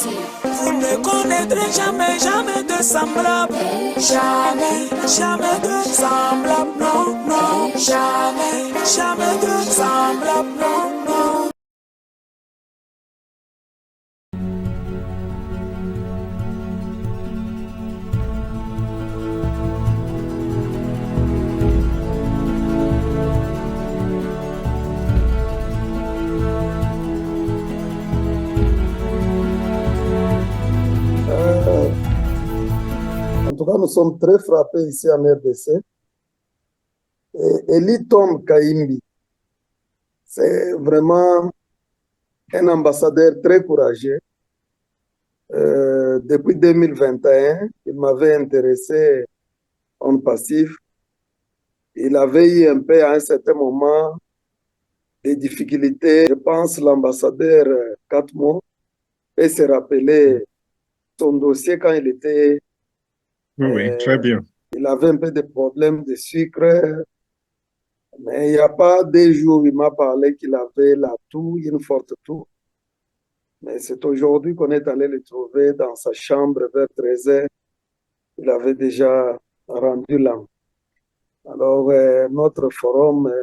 Vous ne connaîtrez jamais, jamais de semblable. Jamais, jamais de semblable, non, non. Jamais, jamais de semblable, non, non. En tout cas, nous sommes très frappés ici en RDC. Et Eli Tom Kaimbi, c'est vraiment un ambassadeur très courageux. Depuis 2021, il m'avait intéressé en passif. Il avait eu un peu à un certain moment des difficultés. Je pense l'ambassadeur Katmo peut se rappeler son dossier quand il était... Oui, très bien. Il avait un peu de problèmes de sucre, mais il n'y a pas deux jours, il m'a parlé qu'il avait la toux, une forte toux. Mais c'est aujourd'hui qu'on est allé le trouver dans sa chambre vers 13 heures. Il avait déjà rendu l'âme. Alors, notre forum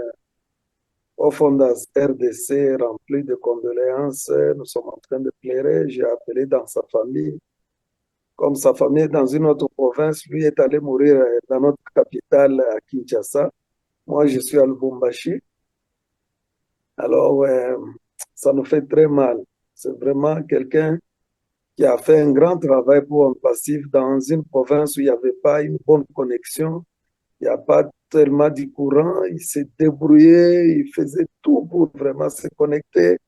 au Fondas RDC rempli de condoléances, nous sommes en train de pleurer. J'ai appelé dans sa famille. Comme sa famille est dans une autre province, lui est allé mourir dans notre capitale à Kinshasa. Moi, je suis à Lubumbashi. Alors, ça nous fait très mal. C'est vraiment quelqu'un qui a fait un grand travail pour un passif dans une province où il n'y avait pas une bonne connexion, il n'y a pas tellement de courant, il s'est débrouillé, il faisait tout pour vraiment se connecter,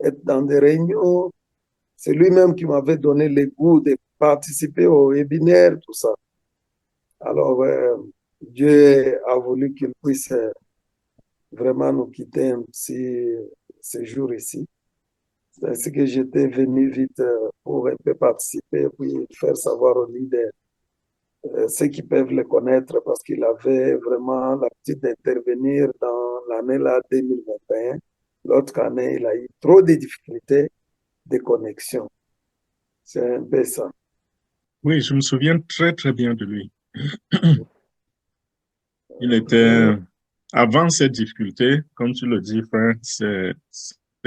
être dans des réunions. C'est lui-même qui m'avait donné le goût de participer au webinaire, tout ça. Alors, Dieu a voulu qu'il puisse vraiment nous quitter un petit séjour ici. C'est ainsi que j'étais venu vite pour un peu participer, puis faire savoir aux leaders, ceux qui peuvent le connaître, parce qu'il avait vraiment l'habitude d'intervenir dans l'année là 2021. L'autre année, il a eu trop de difficultés de connexion. C'est un peu ça. Oui, je me souviens très, très bien de lui. Il était, avant cette difficulté, comme tu le dis, frère, c'est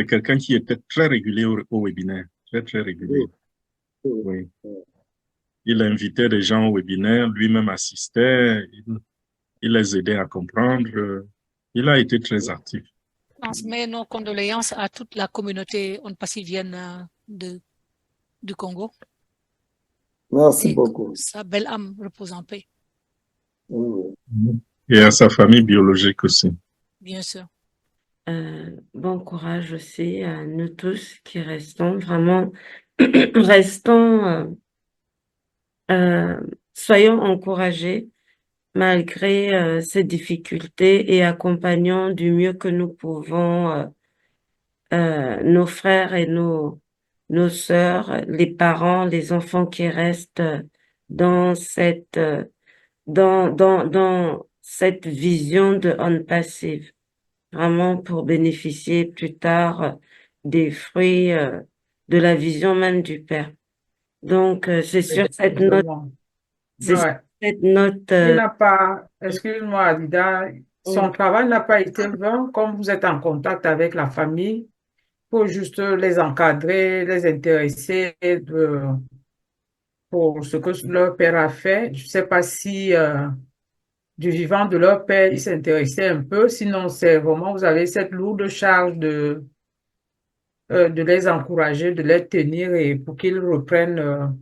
quelqu'un qui était très régulier au webinaire, très, très régulier. Oui. Il invitait des gens au webinaire, lui-même assistait, il les aidait à comprendre. Il a été très actif. Transmets nos condoléances à toute la communauté onpassivienne du Congo. Merci Et beaucoup. sa belle âme repose en paix. Et à sa famille biologique aussi. Bien sûr. Bon courage aussi à nous tous qui restons vraiment, restons, soyons encouragés malgré ces difficultés et accompagnons du mieux que nous pouvons nos frères et nos sœurs, les parents, les enfants qui restent dans dans cette vision de on passive, vraiment pour bénéficier plus tard des fruits de la vision même du Père. Donc, c'est sur cette note, c'est sur Ouais. cette note, Il n'a pas, excuse-moi, Adida, son travail n'a pas été vain, comme vous êtes en contact avec la famille, pour juste les encadrer, les intéresser pour ce que leur père a fait. Je ne sais pas si du vivant de leur père, ils s'intéressaient un peu, sinon c'est vraiment, vous avez cette lourde charge de les encourager, de les tenir et pour qu'ils reprennent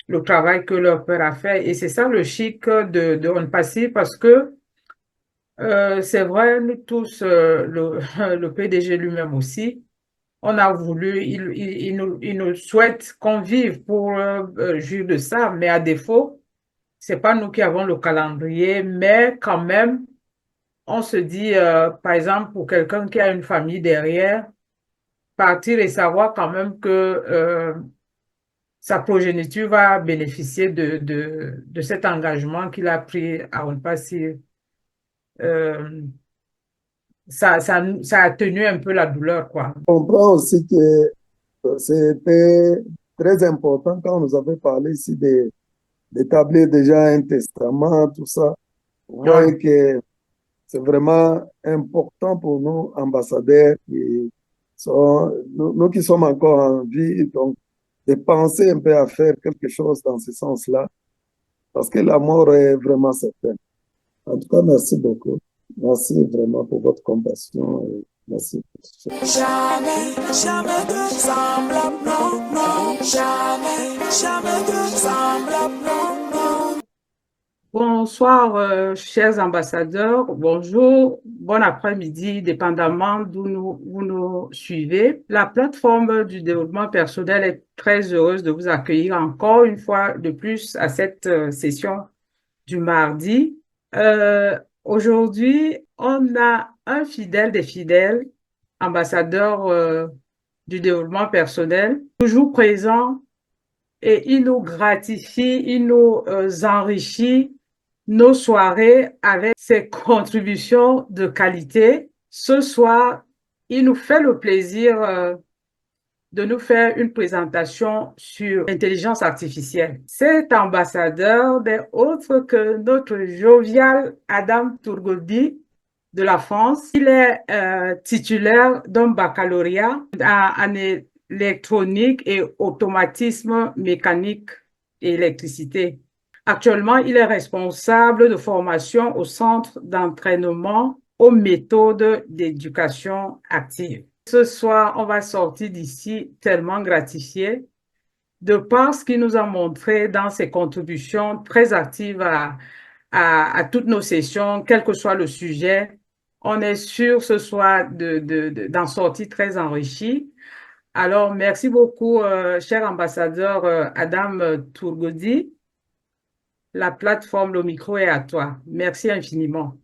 le travail que leur père a fait. Et c'est ça le chic de On Passive parce que c'est vrai, nous tous, le PDG lui-même aussi, on a voulu, il nous souhaite qu'on vive pour jouir de ça, mais à défaut, c'est pas nous qui avons le calendrier, mais quand même, on se dit, par exemple, pour quelqu'un qui a une famille derrière, partir et savoir quand même que sa progéniture va bénéficier de cet engagement qu'il a pris à On Passive. Ça a tenu un peu la douleur, quoi. Je comprends aussi que c'était très important quand nous avons parlé ici d'établir déjà un testament, tout ça. Vous voyez que c'est vraiment important pour nous, ambassadeurs, nous qui sommes encore en vie, donc de penser un peu à faire quelque chose dans ce sens-là, parce que la mort est vraiment certaine. En tout cas, merci beaucoup. Merci vraiment pour votre compassion. Et merci. Jamais, jamais de semblable, non, non. Jamais, jamais de semblable, non, non. Bonsoir, chers ambassadeurs. Bonjour, bon après-midi, dépendamment d'où vous nous suivez. La plateforme du développement personnel est très heureuse de vous accueillir encore une fois de plus à cette session du mardi. Aujourd'hui, on a un fidèle des fidèles, ambassadeur du développement personnel, toujours présent, et il nous gratifie, il nous enrichit nos soirées avec ses contributions de qualité. Ce soir, il nous fait le plaisir de nous faire une présentation sur l'intelligence artificielle. Cet ambassadeur n'est autre que notre jovial Adam Tourgodi de la France. Il est titulaire d'un baccalauréat en électronique et automatisme mécanique et électricité. Actuellement, il est responsable de formation au centre d'entraînement aux méthodes d'éducation active. Ce soir, on va sortir d'ici tellement gratifié de par ce qu'il nous a montré dans ses contributions très actives à toutes nos sessions, quel que soit le sujet. On est sûr ce soir d'en sortir très enrichi. Alors, merci beaucoup, cher ambassadeur Adam Tourgodi. La plateforme, le micro est à toi. Merci infiniment.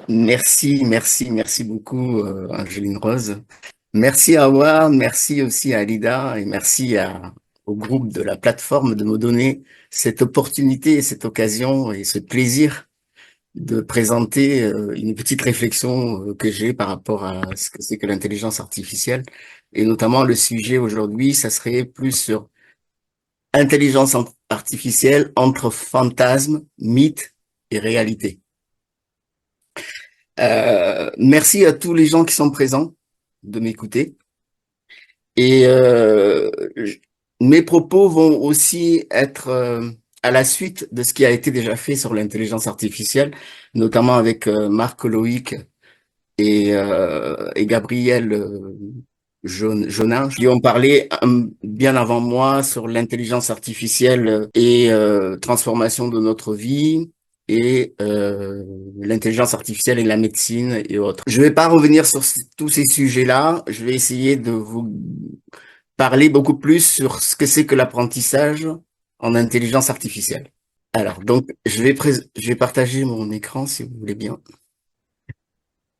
Merci beaucoup, Angeline Rose. Merci à Awa, merci aussi à Alida et merci au groupe de la plateforme de me donner cette opportunité, cette occasion et ce plaisir de présenter une petite réflexion que j'ai par rapport à ce que c'est que l'intelligence artificielle. Et notamment le sujet aujourd'hui, ça serait plus sur intelligence artificielle entre fantasme, mythe et réalité. Merci à tous les gens qui sont présents de m'écouter. Et mes propos vont aussi être à la suite de ce qui a été déjà fait sur l'intelligence artificielle, notamment avec Marc Loïc et Gabriel Jonin, qui ont parlé bien avant moi sur l'intelligence artificielle et transformation de notre vie et l'intelligence artificielle et la médecine et autres. Je vais pas revenir sur tous ces sujets-là. Je vais essayer de vous parler beaucoup plus sur ce que c'est que l'apprentissage en intelligence artificielle. Alors, donc, je vais partager mon écran si vous voulez bien.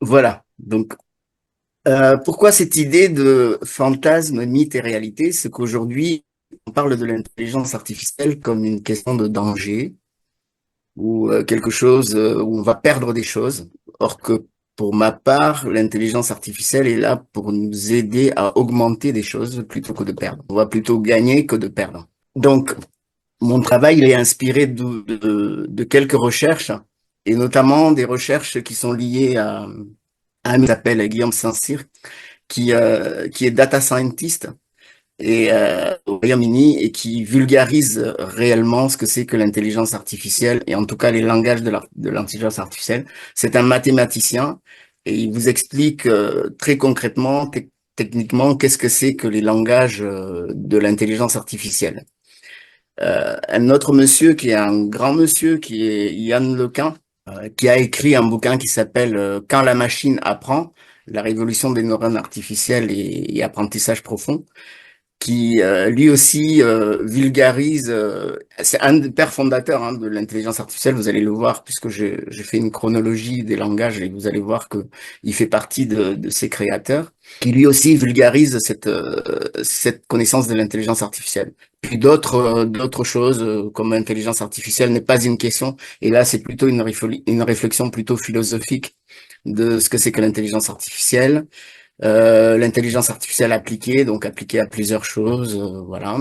Voilà. Donc, pourquoi cette idée de fantasme, mythe et réalité? C'est qu'aujourd'hui, on parle de l'intelligence artificielle comme une question de danger ou quelque chose où on va perdre des choses. Or que pour ma part, l'intelligence artificielle est là pour nous aider à augmenter des choses plutôt que de perdre. On va plutôt gagner que de perdre. Donc, mon travail, il est inspiré de quelques recherches, et notamment des recherches qui sont liées à un ami qui s'appelle Guillaume Saint-Cyr, qui est data scientist et au Royaume-Uni et qui vulgarise réellement ce que c'est que l'intelligence artificielle et en tout cas les langages de l'intelligence artificielle. C'est un mathématicien et il vous explique très concrètement, techniquement, qu'est-ce que c'est que les langages de l'intelligence artificielle. Un autre monsieur qui est un grand monsieur qui est Yann Lequin, qui a écrit un bouquin qui s'appelle Quand la machine apprend, la révolution des neurones artificielles et apprentissage profond, qui lui aussi vulgarise, c'est un des pères fondateurs de l'intelligence artificielle, vous allez le voir, puisque j'ai fait une chronologie des langages et vous allez voir que il fait partie de ces créateurs, qui lui aussi vulgarise cette connaissance de l'intelligence artificielle. Puis d'autres choses, comme l'intelligence artificielle n'est pas une question, et là c'est plutôt une réflexion plutôt philosophique de ce que c'est que l'intelligence artificielle. l'intelligence artificielle appliquée, donc appliquée à plusieurs choses, voilà.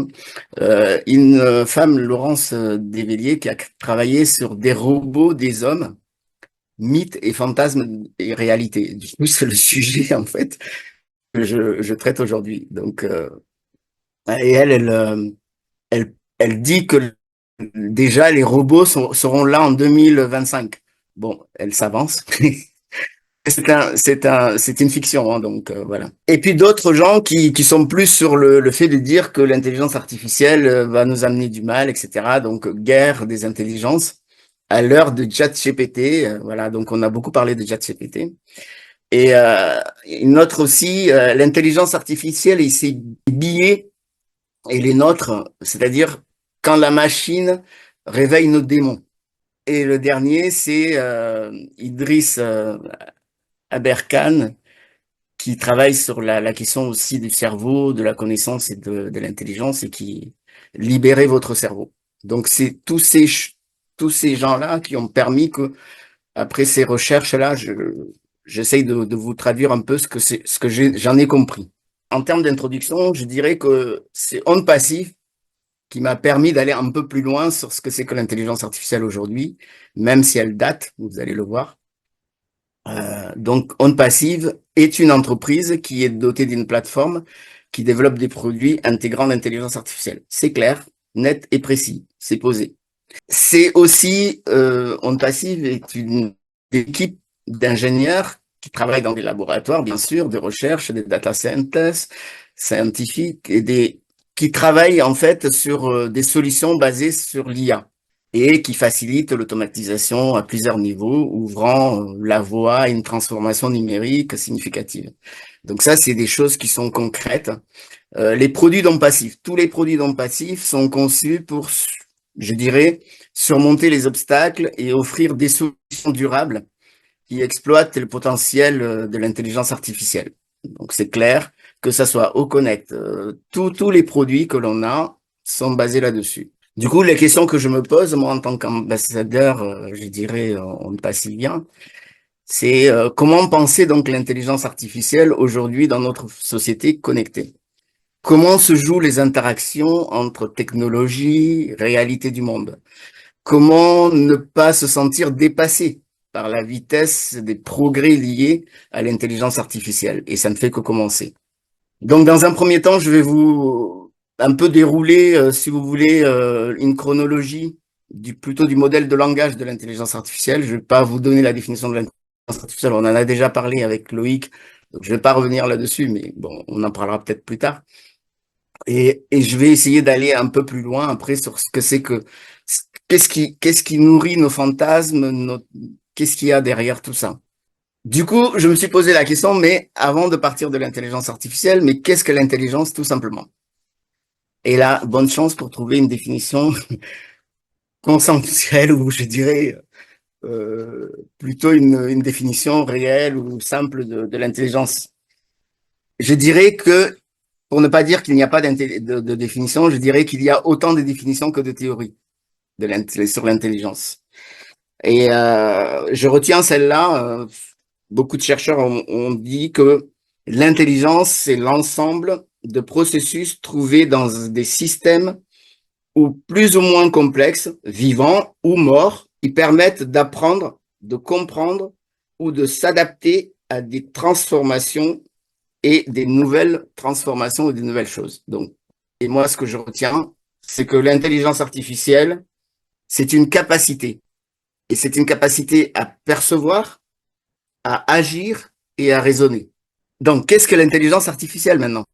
Une femme, Laurence Desvéliers, qui a travaillé sur des robots des hommes, mythes et fantasmes et réalité. Du coup, c'est le sujet, en fait, que je traite aujourd'hui. Donc, et elle dit que déjà les robots seront là en 2025. Bon, elle s'avance. C'est une fiction, hein, donc voilà. Et puis d'autres gens qui sont plus sur le fait de dire que l'intelligence artificielle va nous amener du mal, etc. Donc guerre des intelligences à l'heure de ChatGPT. Voilà, donc on a beaucoup parlé de ChatGPT. Et une autre aussi, l'intelligence artificielle et ses biais et les nôtres, c'est-à-dire quand la machine réveille nos démons. Et le dernier, c'est Idriss Aberkan, qui travaille sur la question aussi du cerveau, de la connaissance et de l'intelligence, et qui libérait votre cerveau. Donc c'est tous ces gens-là qui ont permis que, après ces recherches-là, j'essaye de vous traduire un peu ce que j'en ai compris. En termes d'introduction, je dirais que c'est Ondes Passives qui m'a permis d'aller un peu plus loin sur ce que c'est que l'intelligence artificielle aujourd'hui, même si elle date, vous allez le voir. Donc, Ondes Passives est une entreprise qui est dotée d'une plateforme qui développe des produits intégrant l'intelligence artificielle. C'est clair, net et précis, c'est posé. C'est aussi, Ondes Passives est une équipe d'ingénieurs qui travaillent dans des laboratoires, bien sûr, de recherche, des data scientifiques, et qui travaillent en fait sur des solutions basées sur l'IA et qui facilitent l'automatisation à plusieurs niveaux, ouvrant la voie à une transformation numérique significative. Donc ça, c'est des choses qui sont concrètes. Les produits d'Ondes Passives, tous les produits d'Ondes Passives sont conçus pour, je dirais, surmonter les obstacles et offrir des solutions durables qui exploitent le potentiel de l'intelligence artificielle. Donc c'est clair, que ça soit au Connect, tous les produits que l'on a sont basés là-dessus. Du coup, les questions que je me pose, moi, en tant qu'ambassadeur, je dirais, Ondes Passives, c'est comment penser donc l'intelligence artificielle aujourd'hui dans notre société connectée? Comment se jouent les interactions entre technologie, réalité du monde? Comment ne pas se sentir dépassé par la vitesse des progrès liés à l'intelligence artificielle? Et ça ne fait que commencer. Donc, dans un premier temps, je vais vous un peu dérouler, si vous voulez, une chronologie plutôt du modèle de langage de l'intelligence artificielle. Je ne vais pas vous donner la définition de l'intelligence artificielle, on en a déjà parlé avec Loïc, donc je ne vais pas revenir là-dessus, mais bon, on en parlera peut-être plus tard. Et je vais essayer d'aller un peu plus loin après sur ce que c'est que, qu'est-ce qui nourrit nos fantasmes, qu'est-ce qu'il y a derrière tout ça. Du coup, je me suis posé la question, mais avant de partir de l'intelligence artificielle, mais qu'est-ce que l'intelligence tout simplement? Et là, bonne chance pour trouver une définition consensuelle ou je dirais plutôt une définition réelle ou simple de l'intelligence. Je dirais que, pour ne pas dire qu'il n'y a pas de définition, je dirais qu'il y a autant de définitions que de théories sur l'intelligence. Et je retiens celle-là. Beaucoup de chercheurs ont dit que l'intelligence, c'est l'ensemble de processus trouvés dans des systèmes ou plus ou moins complexes, vivants ou morts, qui permettent d'apprendre, de comprendre ou de s'adapter à des transformations et des nouvelles transformations ou des nouvelles choses. Donc, et moi, ce que je retiens, c'est que l'intelligence artificielle, c'est une capacité. Et c'est une capacité à percevoir, à agir et à raisonner. Donc, qu'est-ce que l'intelligence artificielle maintenant?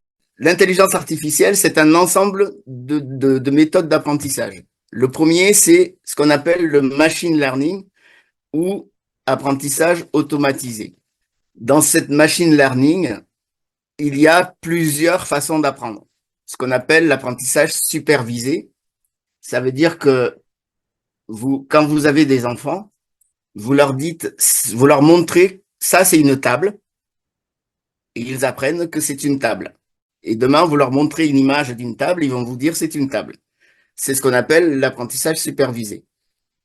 L'intelligence artificielle, c'est un ensemble de méthodes d'apprentissage. Le premier, c'est ce qu'on appelle le machine learning ou apprentissage automatisé. Dans cette machine learning, il y a plusieurs façons d'apprendre. Ce qu'on appelle l'apprentissage supervisé, ça veut dire que quand vous avez des enfants, vous leur montrez, ça c'est une table, et ils apprennent que c'est une table. Et demain, vous leur montrez une image d'une table, ils vont vous dire c'est une table. C'est ce qu'on appelle l'apprentissage supervisé.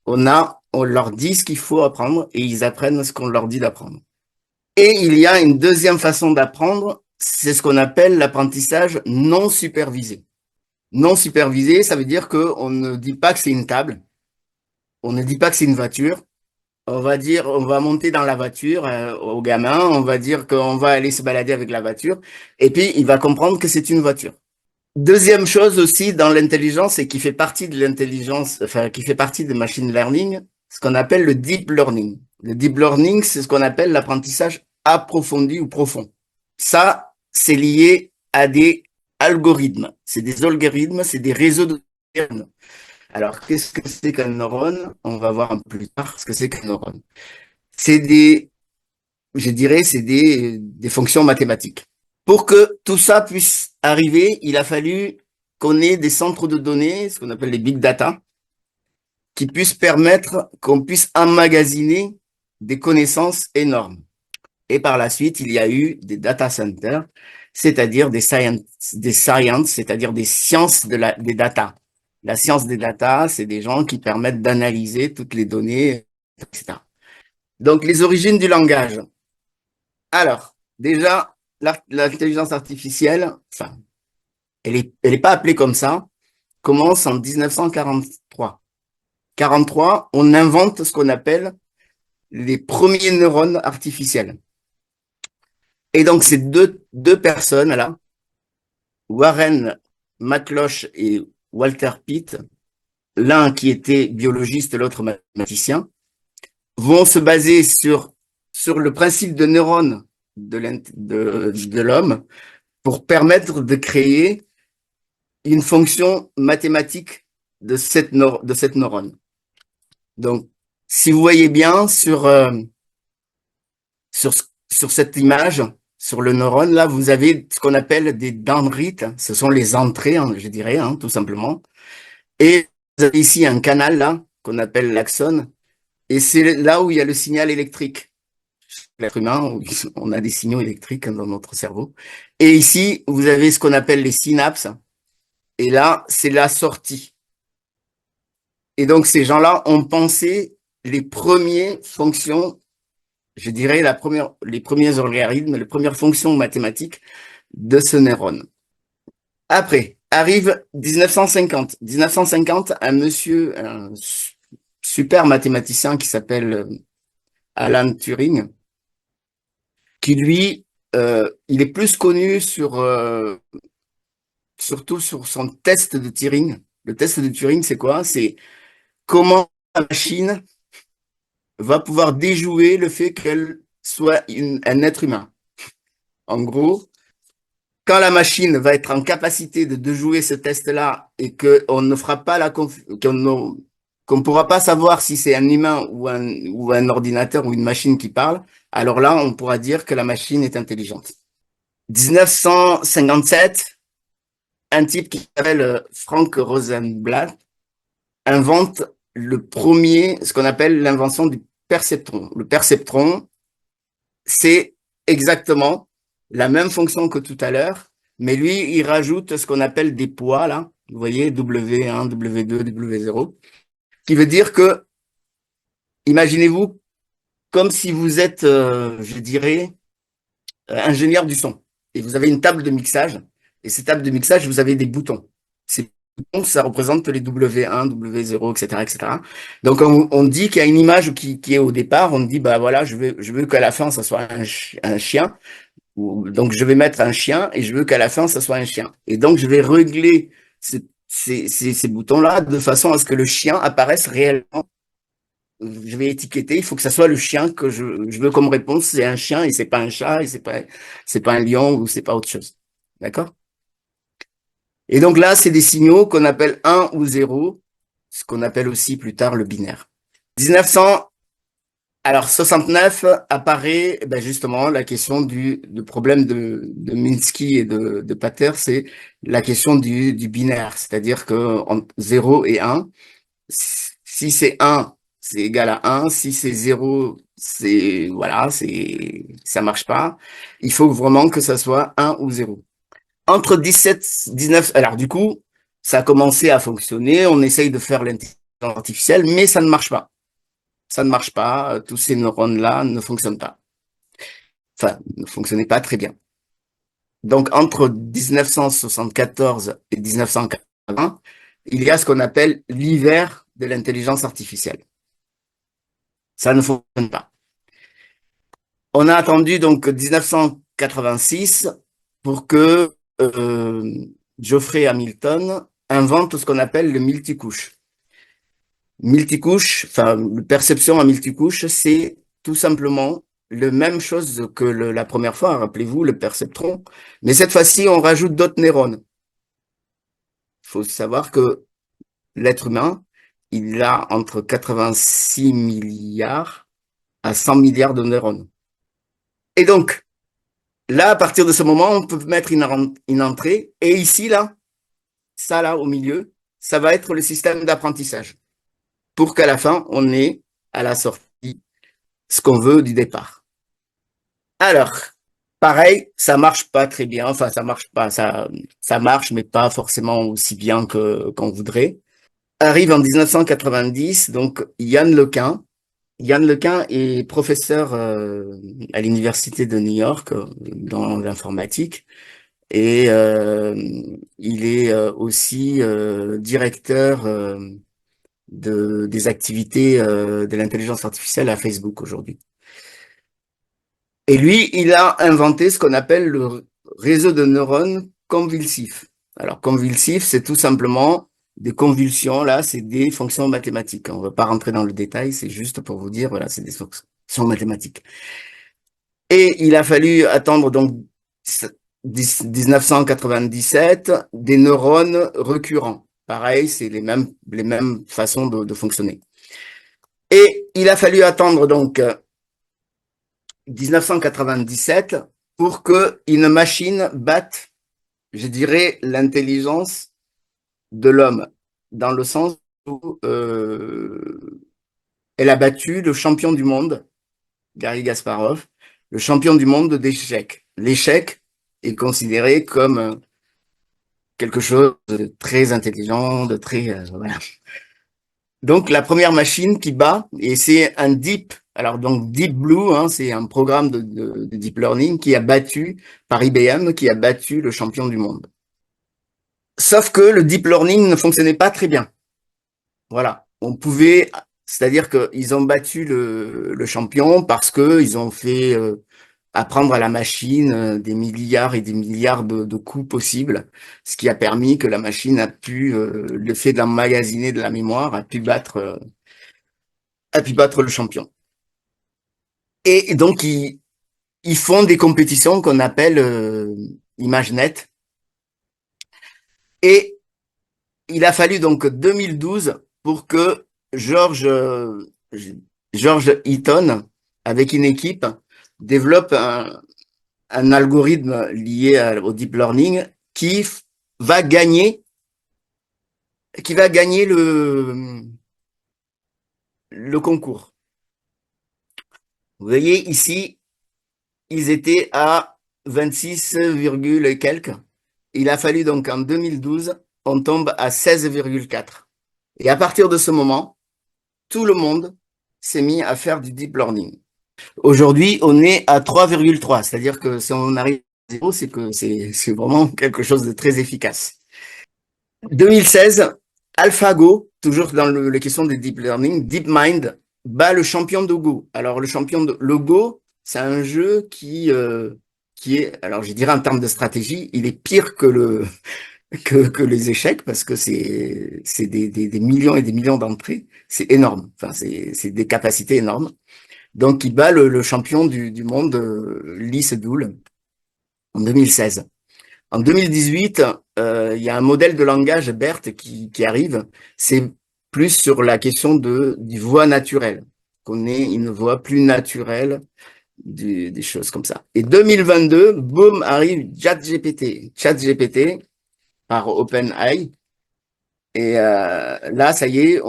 On leur dit ce qu'il faut apprendre et ils apprennent ce qu'on leur dit d'apprendre. Et il y a une deuxième façon d'apprendre, c'est ce qu'on appelle l'apprentissage non supervisé. Non supervisé, ça veut dire qu'on ne dit pas que c'est une table, on ne dit pas que c'est une voiture. On va dire, on va monter dans la voiture au gamin, on va dire qu'on va aller se balader avec la voiture, et puis il va comprendre que c'est une voiture. Deuxième chose aussi dans l'intelligence et qui fait partie de l'intelligence, enfin qui fait partie de machine learning, ce qu'on appelle le deep learning. Le deep learning, c'est ce qu'on appelle l'apprentissage approfondi ou profond. Ça, c'est lié à des algorithmes. C'est des algorithmes, c'est des réseaux de neurones. Alors, qu'est-ce que c'est qu'un neurone? On va voir un peu plus tard ce que c'est qu'un neurone. C'est je dirais, c'est des fonctions mathématiques. Pour que tout ça puisse arriver, il a fallu qu'on ait des centres de données, ce qu'on appelle les big data, qui puissent permettre qu'on puisse emmagasiner des connaissances énormes. Et par la suite, il y a eu des data centers, c'est-à-dire des science, c'est-à-dire des sciences des data. La science des data, c'est des gens qui permettent d'analyser toutes les données, etc. Donc, les origines du langage. Alors, déjà, l'intelligence artificielle, enfin, elle est pas appelée comme ça, commence en 1943. 43, on invente ce qu'on appelle les premiers neurones artificiels. Et donc, ces deux personnes, là, Warren McLeish et Walter Pitt, l'un qui était biologiste, l'autre mathématicien, vont se baser sur le principe de neurones de l'homme pour permettre de créer une fonction mathématique de cette neurone. Donc, si vous voyez bien sur cette image, sur le neurone, là, vous avez ce qu'on appelle des dendrites. Ce sont les entrées, hein, je dirais, hein, tout simplement. Et vous avez ici un canal, là, qu'on appelle l'axone. Et c'est là où il y a le signal électrique. L'être humain, on a des signaux électriques dans notre cerveau. Et ici, vous avez ce qu'on appelle les synapses. Et là, c'est la sortie. Et donc, ces gens-là ont pensé les premières fonctions, je dirais les premiers algorithmes, les premières fonctions mathématiques de ce neurone. Après, arrive 1950. 1950, un super mathématicien qui s'appelle Alan Turing, qui lui, il est plus connu surtout sur son test de Turing. Le test de Turing, c'est quoi? C'est comment la machine va pouvoir déjouer le fait qu'elle soit un être humain. En gros, quand la machine va être en capacité de jouer ce test-là et qu'on ne fera pas qu'on ne pourra pas savoir si c'est un humain ou un ordinateur ou une machine qui parle, alors là, on pourra dire que la machine est intelligente. 1957, un type qui s'appelle Frank Rosenblatt invente ce qu'on appelle l'invention du perceptron. Le perceptron, c'est exactement la même fonction que tout à l'heure, mais lui, il rajoute ce qu'on appelle des poids, là. Vous voyez, W1, W2, W0, qui veut dire que, imaginez-vous, comme si vous êtes, je dirais, ingénieur du son, et vous avez une table de mixage, et cette table de mixage, vous avez des boutons. Ces boutons, ça représente les W1, W0, etc., etc. Donc, on dit qu'il y a une image qui est au départ, on dit, bah voilà, je veux qu'à la fin, ça soit un chien. Donc, je vais mettre un chien et je veux qu'à la fin, ça soit un chien. Et donc, je vais régler ces boutons-là de façon à ce que le chien apparaisse réellement. Je vais étiqueter, il faut que ça soit le chien que je veux comme réponse, c'est un chien et c'est pas un chat et c'est pas un lion ou c'est pas autre chose. D'accord? Et donc là, c'est des signaux qu'on appelle 1 ou 0, ce qu'on appelle aussi plus tard le binaire. 69 apparaît justement la question du problème de Minsky et de Pater, c'est la question du binaire, c'est-à-dire que entre 0 et 1, si c'est 1, c'est égal à 1, si c'est 0, ça marche pas. Il faut vraiment que ça soit 1 ou 0. Entre 19, alors du coup, ça a commencé à fonctionner, on essaye de faire l'intelligence artificielle, mais ça ne marche pas. Ça ne marche pas, tous ces neurones-là ne fonctionnent pas. enfin, ne fonctionnait pas très bien. Donc, entre 1974 et 1980, il y a ce qu'on appelle l'hiver de l'intelligence artificielle. Ça ne fonctionne pas. On a attendu donc 1986 pour que Geoffrey Hamilton invente ce qu'on appelle le multicouche. Multicouche, enfin, perception à multicouche, c'est tout simplement la même chose que la première fois, rappelez-vous, le perceptron, mais cette fois-ci, on rajoute d'autres neurones. Il faut savoir que l'être humain, il a entre 86 milliards à 100 milliards de neurones. Et donc, là, à partir de ce moment, on peut mettre une entrée, et ici, là, ça là, au milieu, ça va être le système d'apprentissage, pour qu'à la fin, on ait, à la sortie, ce qu'on veut du départ. Alors, pareil, ça marche pas très bien, enfin, ça marche pas, ça marche, mais pas forcément aussi bien qu'on voudrait. Arrive en 1990, donc Yann LeCun. Yann LeCun est professeur à l'université de New York dans l'informatique et il est aussi directeur des activités de l'intelligence artificielle à Facebook aujourd'hui. Et lui, il a inventé ce qu'on appelle le réseau de neurones convulsifs. Alors, convulsif, c'est tout simplement des convulsions, là, c'est des fonctions mathématiques. On ne va pas rentrer dans le détail, c'est juste pour vous dire, voilà, c'est des fonctions mathématiques. Et il a fallu attendre donc 1997 des neurones récurrents. Pareil, c'est les mêmes façons de fonctionner. Et il a fallu attendre donc 1997 pour qu'une machine batte, je dirais, l'intelligence de l'homme, dans le sens où elle a battu le champion du monde, Garry Kasparov, le champion du monde d'échecs. L'échec est considéré comme quelque chose de très intelligent, de très... voilà. Donc, la première machine qui bat, et c'est un Deep, alors donc Deep Blue, hein, c'est un programme de Deep Learning qui a battu, par IBM, qui a battu le champion du monde. Sauf que le Deep Learning ne fonctionnait pas très bien. Voilà, on pouvait, c'est-à-dire qu'ils ont battu le champion parce qu'ils ont fait apprendre à la machine des milliards et des milliards de coups possibles, ce qui a permis que la machine a pu, le fait d'emmagasiner de la mémoire, a pu battre le champion. Et donc, ils font des compétitions qu'on appelle ImageNet. Et il a fallu donc 2012 pour que George Eaton, avec une équipe, développe un algorithme lié au deep learning qui va gagner le concours. Vous voyez ici, ils étaient à 26, et quelques. Il a fallu donc en 2012, on tombe à 16,4. Et à partir de ce moment, tout le monde s'est mis à faire du deep learning. Aujourd'hui, on est à 3,3, c'est-à-dire que si on arrive à 0, c'est que c'est vraiment quelque chose de très efficace. 2016, AlphaGo, toujours dans les questions de deep learning, DeepMind bat le champion de Go. Alors, le Go, c'est un jeu qui est, alors je dirais en termes de stratégie, il est pire que que les échecs parce que c'est des millions et des millions d'entrées. C'est énorme. Enfin, c'est des capacités énormes. Donc, il bat le champion du monde, Lee Sedol, en 2016. En 2018, il y a un modèle de langage BERT qui arrive. C'est plus sur la question du voix naturelle, qu'on ait une voix plus naturelle, des choses comme ça. Et 2022, boum, arrive ChatGPT par OpenAI. Et là, ça y est,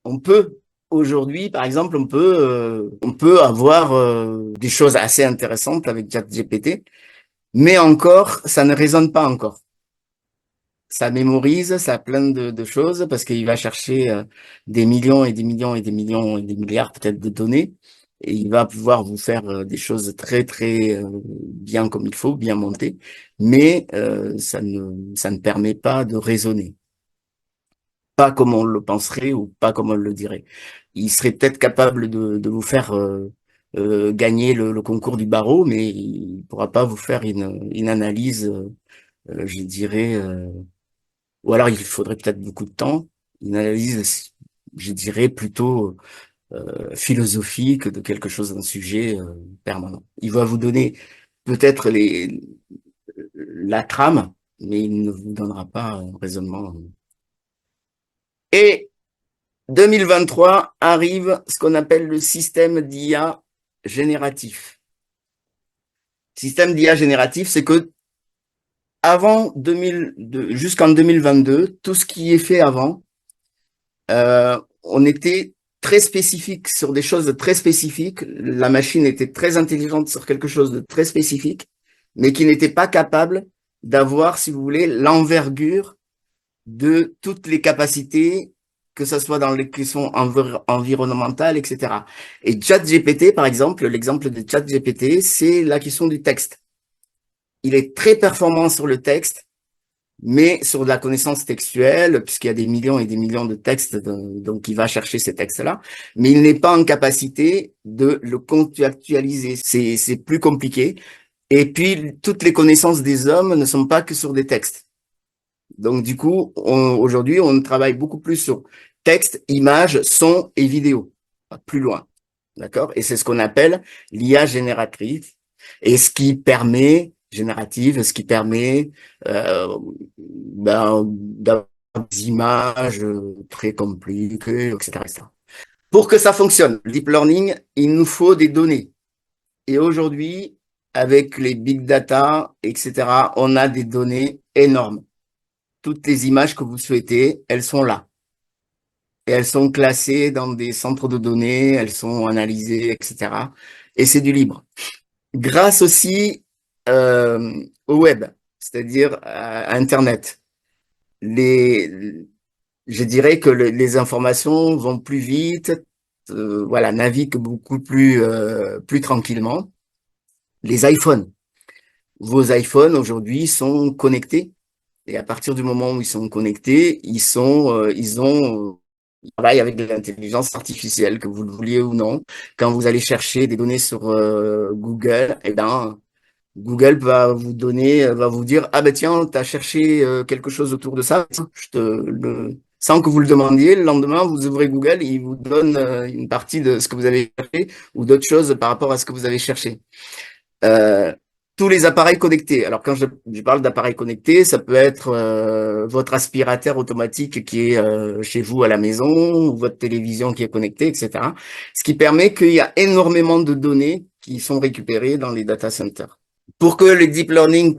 on peut aujourd'hui, par exemple, on peut avoir des choses assez intéressantes avec ChatGPT, mais encore, ça ne résonne pas encore. Ça mémorise, ça a plein de choses parce qu'il va chercher des millions et des millions et des millions et des milliards peut-être de données. et il va pouvoir vous faire des choses très très bien comme il faut, bien montées, mais ça ne permet pas de raisonner, pas comme on le penserait ou pas comme on le dirait. Il serait peut-être capable de vous faire gagner le concours du barreau, mais il pourra pas vous faire une analyse, je dirais, ou alors il faudrait peut-être beaucoup de temps, une analyse, je dirais, plutôt philosophique de quelque chose d'un sujet permanent. Il va vous donner peut-être la trame, mais il ne vous donnera pas un raisonnement. Et 2023 arrive ce qu'on appelle le système d'IA génératif. Système d'IA génératif, c'est que avant jusqu'en 2022, tout ce qui est fait avant, on était très spécifique sur des choses très spécifiques. La machine était très intelligente sur quelque chose de très spécifique, mais qui n'était pas capable d'avoir, si vous voulez, l'envergure de toutes les capacités, que ce soit dans les questions environnementales, etc. Et ChatGPT, par exemple, l'exemple de ChatGPT, c'est la question du texte. Il est très performant sur le texte, mais sur de la connaissance textuelle, puisqu'il y a des millions et des millions de textes, donc il va chercher ces textes-là, mais il n'est pas en capacité de le contextualiser. C'est plus compliqué. Et puis, toutes les connaissances des hommes ne sont pas que sur des textes. Donc, du coup, aujourd'hui, on travaille beaucoup plus sur texte, images, son et vidéo. Plus loin. D'accord? Et c'est ce qu'on appelle l'IA générative. Et ce qui permet générative, ce qui permet d'avoir des images très compliquées, etc., etc. Pour que ça fonctionne, le deep learning, il nous faut des données. Et aujourd'hui, avec les big data, etc., on a des données énormes. Toutes les images que vous souhaitez, elles sont là. Et elles sont classées dans des centres de données, elles sont analysées, etc. Et c'est du libre. Grâce aussi au web, c'est-à-dire à Internet. Je dirais que les informations vont plus vite, voilà, naviguent beaucoup plus tranquillement. Les iPhones. Vos iPhones aujourd'hui sont connectés. Et à partir du moment où ils sont connectés, ils travaillent avec de l'intelligence artificielle, que vous le vouliez ou non. Quand vous allez chercher des données sur Google, eh ben, Google va vous dire, ah ben tiens, tu as cherché quelque chose autour de ça, sans que vous le demandiez, le lendemain, vous ouvrez Google et il vous donne une partie de ce que vous avez cherché ou d'autres choses par rapport à ce que vous avez cherché. Tous les appareils connectés. Alors, quand je parle d'appareils connectés, ça peut être votre aspirateur automatique qui est chez vous à la maison, ou votre télévision qui est connectée, etc. Ce qui permet qu'il y a énormément de données qui sont récupérées dans les data centers. Pour que le deep learning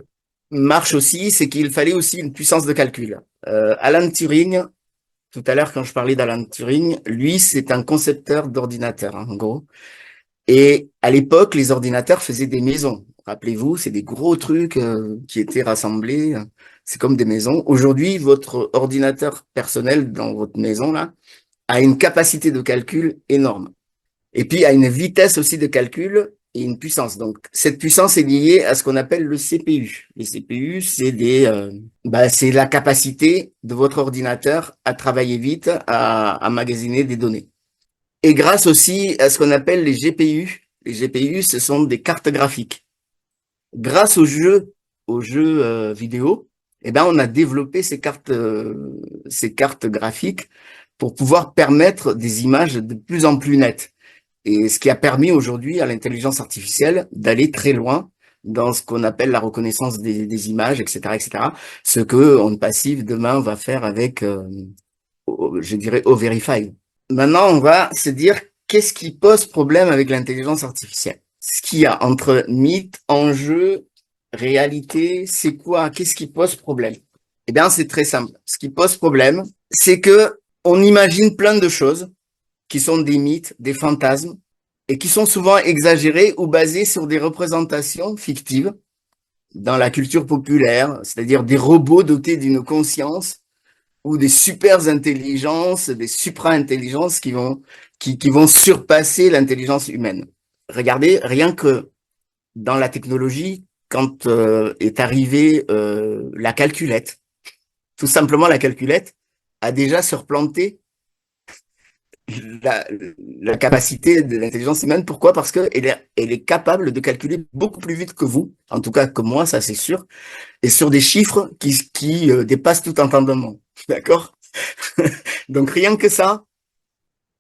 marche aussi, c'est qu'il fallait aussi une puissance de calcul. Alan Turing, tout à l'heure quand je parlais d'Alan Turing, lui, c'est un concepteur d'ordinateurs, hein, en gros. Et à l'époque, les ordinateurs faisaient des maisons. Rappelez-vous, c'est des gros trucs qui étaient rassemblés. C'est comme des maisons. Aujourd'hui, votre ordinateur personnel dans votre maison là a une capacité de calcul énorme. Et puis, a une vitesse aussi de calcul et une puissance. Donc, cette puissance est liée à ce qu'on appelle le CPU. Les CPU, c'est c'est la capacité de votre ordinateur à travailler vite, à magasiner des données. Et grâce aussi à ce qu'on appelle les GPU. Les GPU, ce sont des cartes graphiques. Grâce aux jeux vidéo, eh ben, on a développé ces cartes graphiques pour pouvoir permettre des images de plus en plus nettes. Et ce qui a permis aujourd'hui à l'intelligence artificielle d'aller très loin dans ce qu'on appelle la reconnaissance des images, etc., etc. Ce que On Passive demain va faire avec, je dirais, O-Verify. Maintenant, on va se dire qu'est-ce qui pose problème avec l'intelligence artificielle? Ce qu'il y a entre mythe, enjeu, réalité, c'est quoi? Qu'est-ce qui pose problème? Eh bien, c'est très simple. Ce qui pose problème, c'est que on imagine plein de choses qui sont des mythes, des fantasmes, et qui sont souvent exagérés ou basés sur des représentations fictives dans la culture populaire, c'est-à-dire des robots dotés d'une conscience ou des super intelligences, des supra-intelligences qui vont surpasser l'intelligence humaine. Regardez, rien que dans la technologie, quand est arrivée la calculette, tout simplement la calculette a déjà surplanté la, la capacité de l'intelligence humaine. Pourquoi? Parce que elle est capable de calculer beaucoup plus vite que vous, en tout cas que moi, ça c'est sûr, et sur des chiffres qui dépassent tout entendement. D'accord? Donc rien que ça,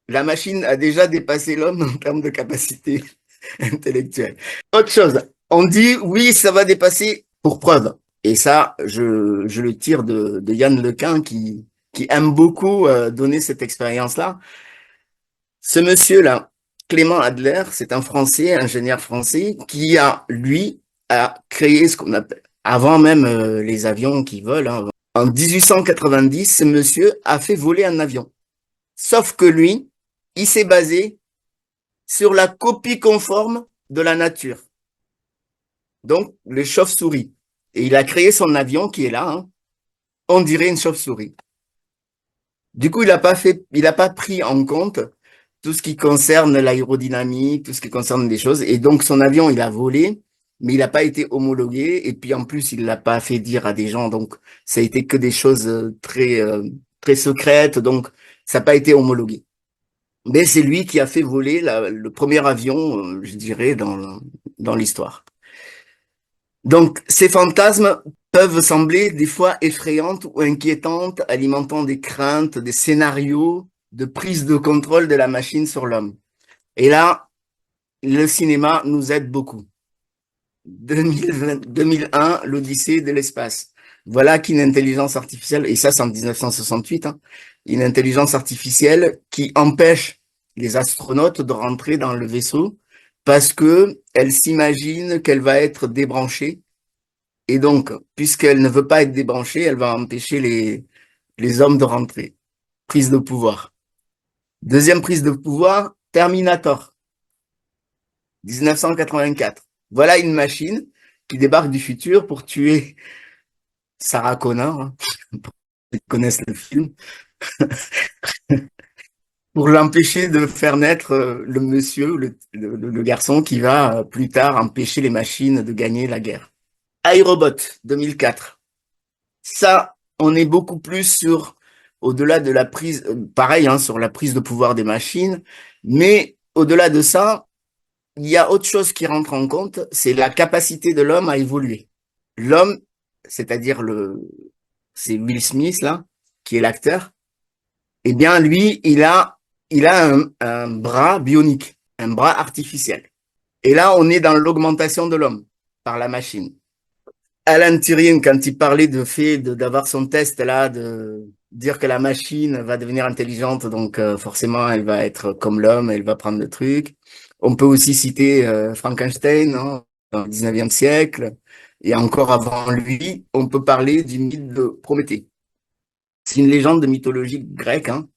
la machine a déjà dépassé l'homme en termes de capacité intellectuelle. Autre chose, on dit oui, ça va dépasser pour preuve. Et ça, je le tire de Yann Lequin qui aime beaucoup donner cette expérience-là. Ce monsieur-là, Clément Adler, c'est un Français, ingénieur français, qui a créé ce qu'on appelle, avant même les avions qui volent, hein. En 1890, ce monsieur a fait voler un avion. Sauf que lui, il s'est basé sur la copie conforme de la nature. Donc, les chauves-souris. Et il a créé son avion qui est là, hein. On dirait une chauve-souris. Du coup, il n'a pas pris en compte tout ce qui concerne l'aérodynamique, tout ce qui concerne des choses. Et donc, son avion, il a volé, mais il n'a pas été homologué. Et puis, en plus, il l'a pas fait dire à des gens. Donc, ça a été que des choses très secrètes. Donc, ça n'a pas été homologué. Mais c'est lui qui a fait voler le premier avion, je dirais, dans l'histoire. Donc, ces fantasmes peuvent sembler des fois effrayantes ou inquiétantes, alimentant des craintes, des scénarios de prise de contrôle de la machine sur l'homme. Et là, le cinéma nous aide beaucoup. 2001, l'Odyssée de l'espace. Voilà qu'une intelligence artificielle, et ça c'est en 1968, hein, une intelligence artificielle qui empêche les astronautes de rentrer dans le vaisseau parce que elle s'imagine qu'elle va être débranchée. Et donc, puisqu'elle ne veut pas être débranchée, elle va empêcher les hommes de rentrer. Prise de pouvoir. Deuxième prise de pouvoir, Terminator, 1984. Voilà une machine qui débarque du futur pour tuer Sarah Connor, hein, pour ceux qui connaissent le film, pour l'empêcher de faire naître le monsieur, le garçon qui va plus tard empêcher les machines de gagner la guerre. iRobot, 2004. Ça, on est beaucoup plus au-delà de la prise, pareil, hein, sur la prise de pouvoir des machines, mais au-delà de ça, il y a autre chose qui rentre en compte, c'est la capacité de l'homme à évoluer. L'homme, c'est-à-dire c'est Will Smith, là, qui est l'acteur, eh bien, lui, il a un bras bionique, un bras artificiel. Et là, on est dans l'augmentation de l'homme par la machine. Alan Turing, quand il parlait d'avoir son test là, de dire que la machine va devenir intelligente, donc forcément elle va être comme l'homme, elle va prendre le truc. On peut aussi citer Frankenstein, hein, dans le 19e siècle, et encore avant lui, on peut parler du mythe de Prométhée. C'est une légende mythologique grecque, hein,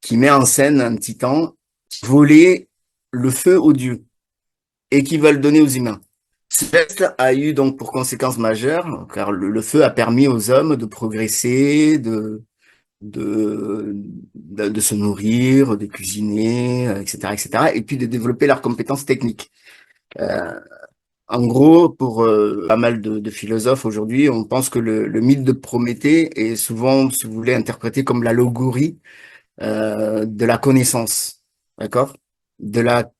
qui met en scène un titan qui volait le feu aux dieux et qui va le donner aux humains. Ce geste a eu donc pour conséquence majeure, car le feu a permis aux hommes de progresser, de se nourrir, de cuisiner, etc., etc., et puis de développer leurs compétences techniques. En gros, pour pas mal de philosophes aujourd'hui, on pense que le mythe de Prométhée est souvent, si vous voulez, interprété comme l'allégorie de la connaissance, d'accord? De la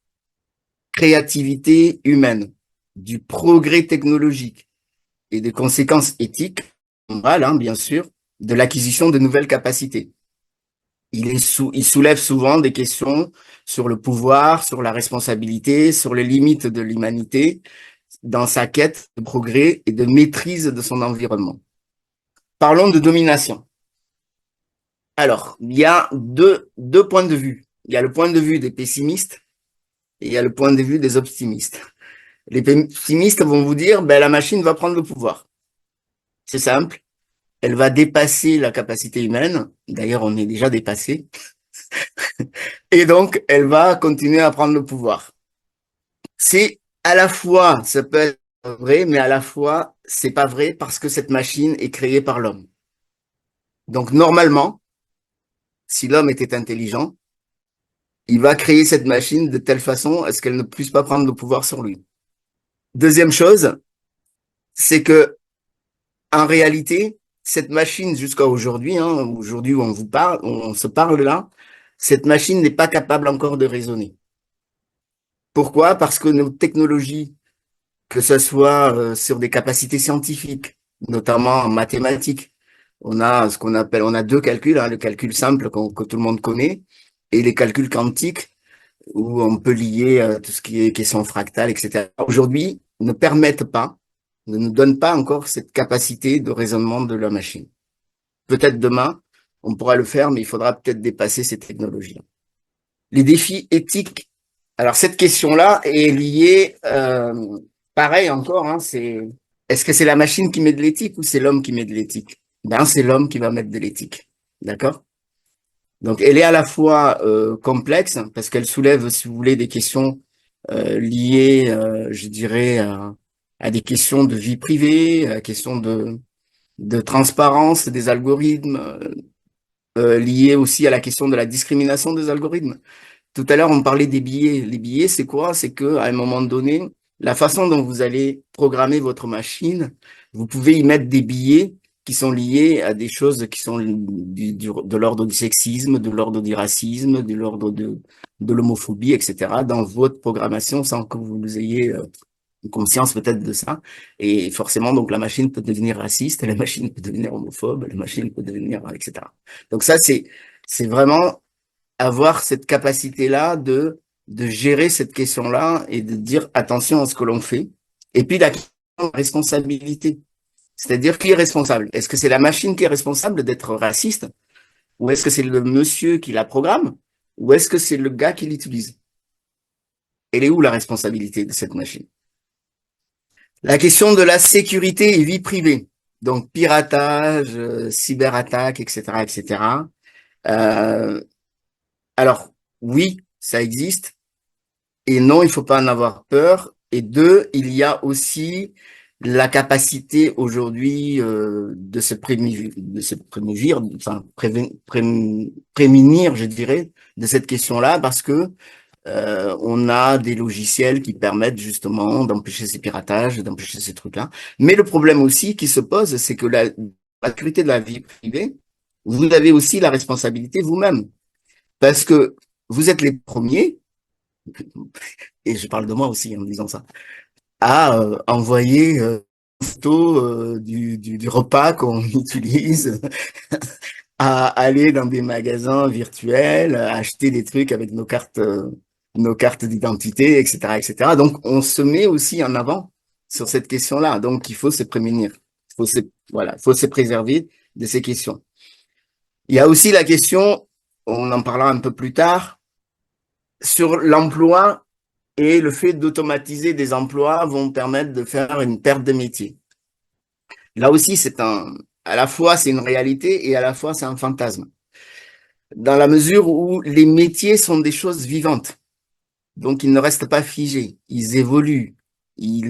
créativité humaine, du progrès technologique et des conséquences éthiques, morales, hein, bien sûr, de l'acquisition de nouvelles capacités. Il soulève souvent des questions sur le pouvoir, sur la responsabilité, sur les limites de l'humanité dans sa quête de progrès et de maîtrise de son environnement. Parlons de domination. Alors, il y a deux points de vue. Il y a le point de vue des pessimistes et il y a le point de vue des optimistes. Les pessimistes vont vous dire, ben, la machine va prendre le pouvoir. C'est simple. Elle va dépasser la capacité humaine. D'ailleurs, on est déjà dépassé. Et donc, elle va continuer à prendre le pouvoir. C'est à la fois, ça peut être vrai, mais à la fois, c'est pas vrai parce que cette machine est créée par l'homme. Donc, normalement, si l'homme était intelligent, il va créer cette machine de telle façon à ce qu'elle ne puisse pas prendre le pouvoir sur lui. Deuxième chose, c'est que, en réalité, cette machine jusqu'à aujourd'hui, aujourd'hui où on vous parle, on se parle là, cette machine n'est pas capable encore de raisonner. Pourquoi? Parce que nos technologies, que ce soit sur des capacités scientifiques, notamment en mathématiques, on a ce qu'on appelle, on a deux calculs, le calcul simple que tout le monde connaît, et les calculs quantiques, où on peut lier tout ce qui est question fractale, etc. Aujourd'hui, ne permettent pas, ne nous donnent pas encore cette capacité de raisonnement de la machine. Peut-être demain, on pourra le faire, mais il faudra peut-être dépasser ces technologies. Les défis éthiques. Alors, cette question-là est liée, pareil encore, est-ce que c'est la machine qui met de l'éthique ou c'est l'homme qui met de l'éthique? Ben, c'est l'homme qui va mettre de l'éthique. D'accord? Donc, elle est à la fois complexe, parce qu'elle soulève, si vous voulez, des questions liées, je dirais, à des questions de vie privée, à questions de transparence des algorithmes, liées aussi à la question de la discrimination des algorithmes. Tout à l'heure, on parlait des billets. Les billets, c'est quoi? C'est que à un moment donné, la façon dont vous allez programmer votre machine, vous pouvez y mettre des billets qui sont liés à des choses qui sont de l'ordre du sexisme, de l'ordre du racisme, de l'ordre de l'homophobie, etc., dans votre programmation sans que vous ayez conscience peut-être de ça. Et forcément, donc, la machine peut devenir raciste, la machine peut devenir homophobe, la machine peut devenir, etc. Donc ça, c'est vraiment avoir cette capacité-là de gérer cette question-là et de dire attention à ce que l'on fait. Et puis, la question de responsabilité. C'est-à-dire, qui est responsable? Est-ce que c'est la machine qui est responsable d'être raciste? Ou est-ce que c'est le monsieur qui la programme? Ou est-ce que c'est le gars qui l'utilise? Elle est où la responsabilité de cette machine? La question de la sécurité et vie privée. Donc, piratage, cyberattaque, etc., etc. Alors, oui, ça existe. Et non, il faut pas en avoir peur. Et deux, il y a aussi la capacité aujourd'hui de se prémunir, enfin prémunir, je dirais, de cette question-là, parce que on a des logiciels qui permettent justement d'empêcher ces piratages, d'empêcher ces trucs-là. Mais le problème aussi qui se pose, c'est que la sécurité de la vie privée, vous avez aussi la responsabilité vous-même, parce que vous êtes les premiers, et je parle de moi aussi en disant ça, à envoyer une photo du repas qu'on utilise, à aller dans des magasins virtuels, à acheter des trucs avec nos cartes d'identité, etc., etc. Donc, on se met aussi en avant sur cette question-là. Donc, il faut se prémunir. Il faut se préserver de ces questions. Il y a aussi la question, on en parlera un peu plus tard, sur l'emploi. Et le fait d'automatiser des emplois vont permettre de faire une perte de métier. Là aussi, à la fois c'est une réalité et à la fois c'est un fantasme. Dans la mesure où les métiers sont des choses vivantes. Donc, ils ne restent pas figés. Ils évoluent. Ils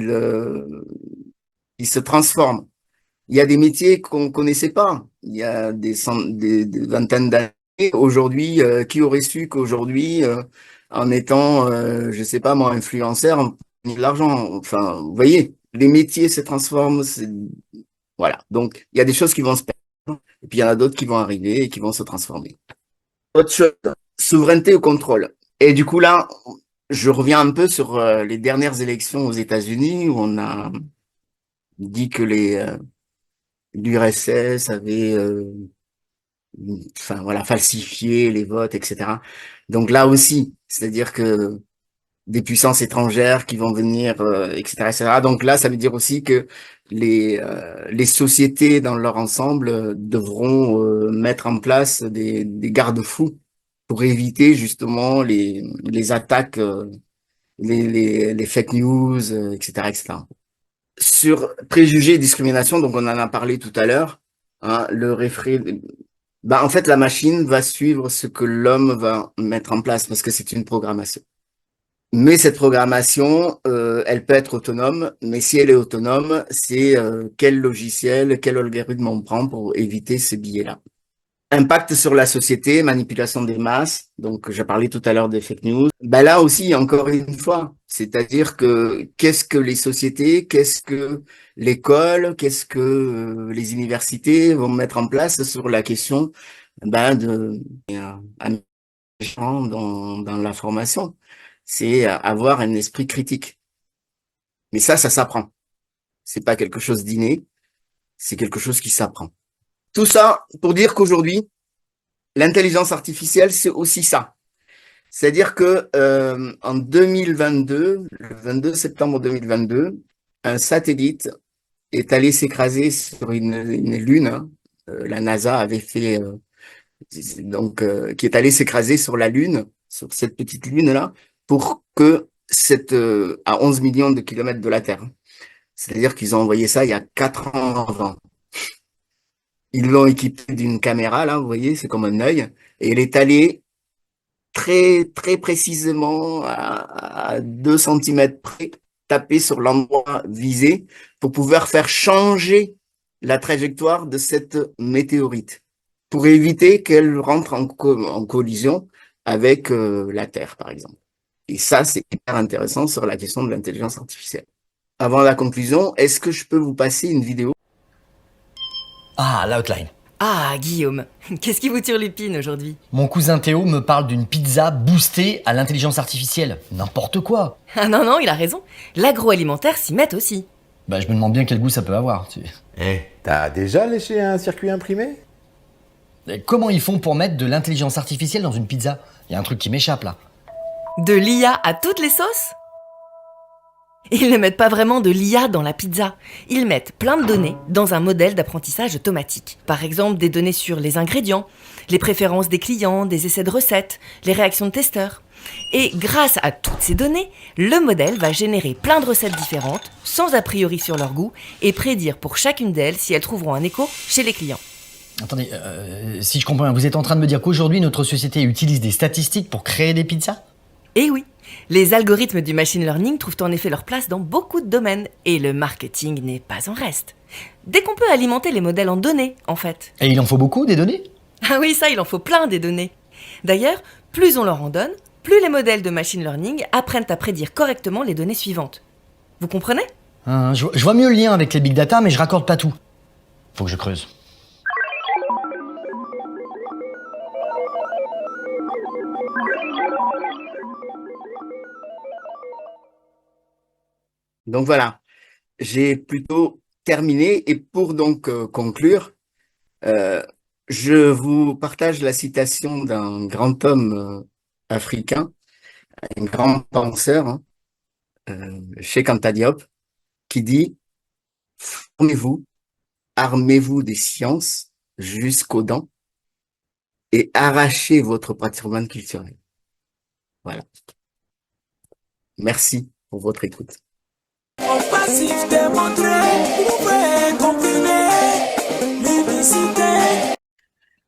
se transforment. Il y a des métiers qu'on connaissait pas. Il y a des vingtaines d'années. Aujourd'hui, qui aurait su qu'aujourd'hui, en étant, je sais pas moi, influenceur, on gagne de l'argent. Enfin, vous voyez, les métiers se transforment. Voilà. Donc, il y a des choses qui vont se perdre, et puis il y en a d'autres qui vont arriver et qui vont se transformer. Autre chose, souveraineté au contrôle. Et du coup, là, je reviens un peu sur les dernières élections aux États-Unis où on a dit que l'URSS avait falsifié les votes, etc. Donc là aussi, c'est-à-dire que des puissances étrangères qui vont venir, etc., etc. Donc là, ça veut dire aussi que les sociétés dans leur ensemble devront mettre en place des garde-fous pour éviter justement les attaques, les fake news, etc., etc. Sur préjugés et discrimination, donc on en a parlé tout à l'heure, en fait, la machine va suivre ce que l'homme va mettre en place parce que c'est une programmation. Mais cette programmation, elle peut être autonome, mais si elle est autonome, c'est quel logiciel, quel algorithme on prend pour éviter ces biais-là. Impact sur la société, manipulation des masses. Donc, j'ai parlé tout à l'heure des fake news. Ben là aussi, encore une fois, c'est-à-dire que qu'est-ce que les sociétés, qu'est-ce que l'école, qu'est-ce que les universités vont mettre en place sur la question de dans la formation. C'est avoir un esprit critique. Mais ça s'apprend. C'est pas quelque chose d'inné, c'est quelque chose qui s'apprend. Tout ça pour dire qu'aujourd'hui, l'intelligence artificielle, c'est aussi ça. C'est-à-dire que en 2022, le 22 septembre 2022, un satellite est allé s'écraser sur une lune. Hein. La NASA avait fait qui est allé s'écraser sur la lune, sur cette petite lune-là, pour que à 11 millions de kilomètres de la Terre. C'est-à-dire qu'ils ont envoyé ça il y a 4 ans avant. Ils l'ont équipé d'une caméra, là, vous voyez, c'est comme un œil, et il est allé très, très précisément à 2 centimètres près, taper sur l'endroit visé pour pouvoir faire changer la trajectoire de cette météorite, pour éviter qu'elle rentre en collision avec la Terre, par exemple. Et ça, c'est hyper intéressant sur la question de l'intelligence artificielle. Avant la conclusion, est-ce que je peux vous passer une vidéo? Ah, l'outline. Ah, Guillaume, qu'est-ce qui vous turlupine aujourd'hui? Mon cousin Théo me parle d'une pizza boostée à l'intelligence artificielle. N'importe quoi. Ah non, non, il a raison. L'agroalimentaire s'y met aussi. Bah, je me demande bien quel goût ça peut avoir. T'as déjà léché un circuit imprimé? Et comment ils font pour mettre de l'intelligence artificielle dans une pizza? Il y a un truc qui m'échappe là. De l'IA à toutes les sauces? Ils ne mettent pas vraiment de l'IA dans la pizza. Ils mettent plein de données dans un modèle d'apprentissage automatique. Par exemple, des données sur les ingrédients, les préférences des clients, des essais de recettes, les réactions de testeurs. Et grâce à toutes ces données, le modèle va générer plein de recettes différentes, sans a priori sur leur goût, et prédire pour chacune d'elles si elles trouveront un écho chez les clients. Attendez, si je comprends bien, vous êtes en train de me dire qu'aujourd'hui notre société utilise des statistiques pour créer des pizzas? Eh oui, les algorithmes du machine learning trouvent en effet leur place dans beaucoup de domaines, et le marketing n'est pas en reste. Dès qu'on peut alimenter les modèles en données, en fait. Et il en faut beaucoup, des données? Ah oui, ça, il en faut plein des données. D'ailleurs, plus on leur en donne, plus les modèles de machine learning apprennent à prédire correctement les données suivantes. Vous comprenez? Je vois mieux le lien avec les big data, mais je raccorde pas tout. Faut que je creuse. Donc voilà, j'ai plutôt terminé. Et pour donc conclure, je vous partage la citation d'un grand homme africain, un grand penseur, hein, Cheikh Anta Diop, qui dit « Formez-vous, armez-vous des sciences jusqu'aux dents et arrachez votre patrimoine culturel. » Voilà. Merci pour votre écoute. Au passif démontré, prouvé, confirmé, l'unicité.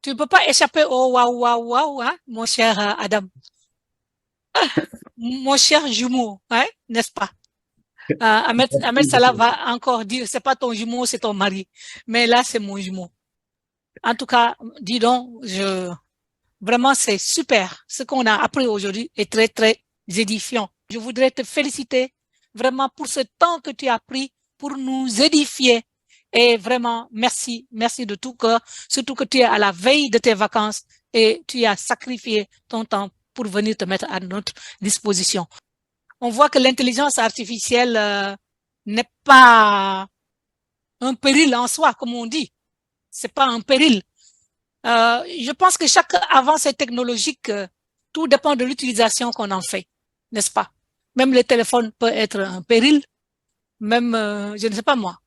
Tu ne peux pas échapper au waouh, waouh, waouh, hein, mon cher Adam. Mon cher jumeau, hein, n'est-ce pas? Ahmed Salah va encore dire, c'est pas ton jumeau, c'est ton mari. Mais là, c'est mon jumeau. En tout cas, dis donc, vraiment, c'est super. Ce qu'on a appris aujourd'hui est très, très édifiant. Je voudrais te féliciter vraiment pour ce temps que tu as pris pour nous édifier. Et vraiment, merci, merci de tout cœur. Surtout que tu es à la veille de tes vacances et tu as sacrifié ton temps pour venir te mettre à notre disposition. On voit que l'intelligence artificielle n'est pas un péril en soi, comme on dit. C'est pas un péril. Je pense que chaque avancée technologique, tout dépend de l'utilisation qu'on en fait, n'est-ce pas? Même le téléphone peut être un péril. Même, je ne sais pas moi.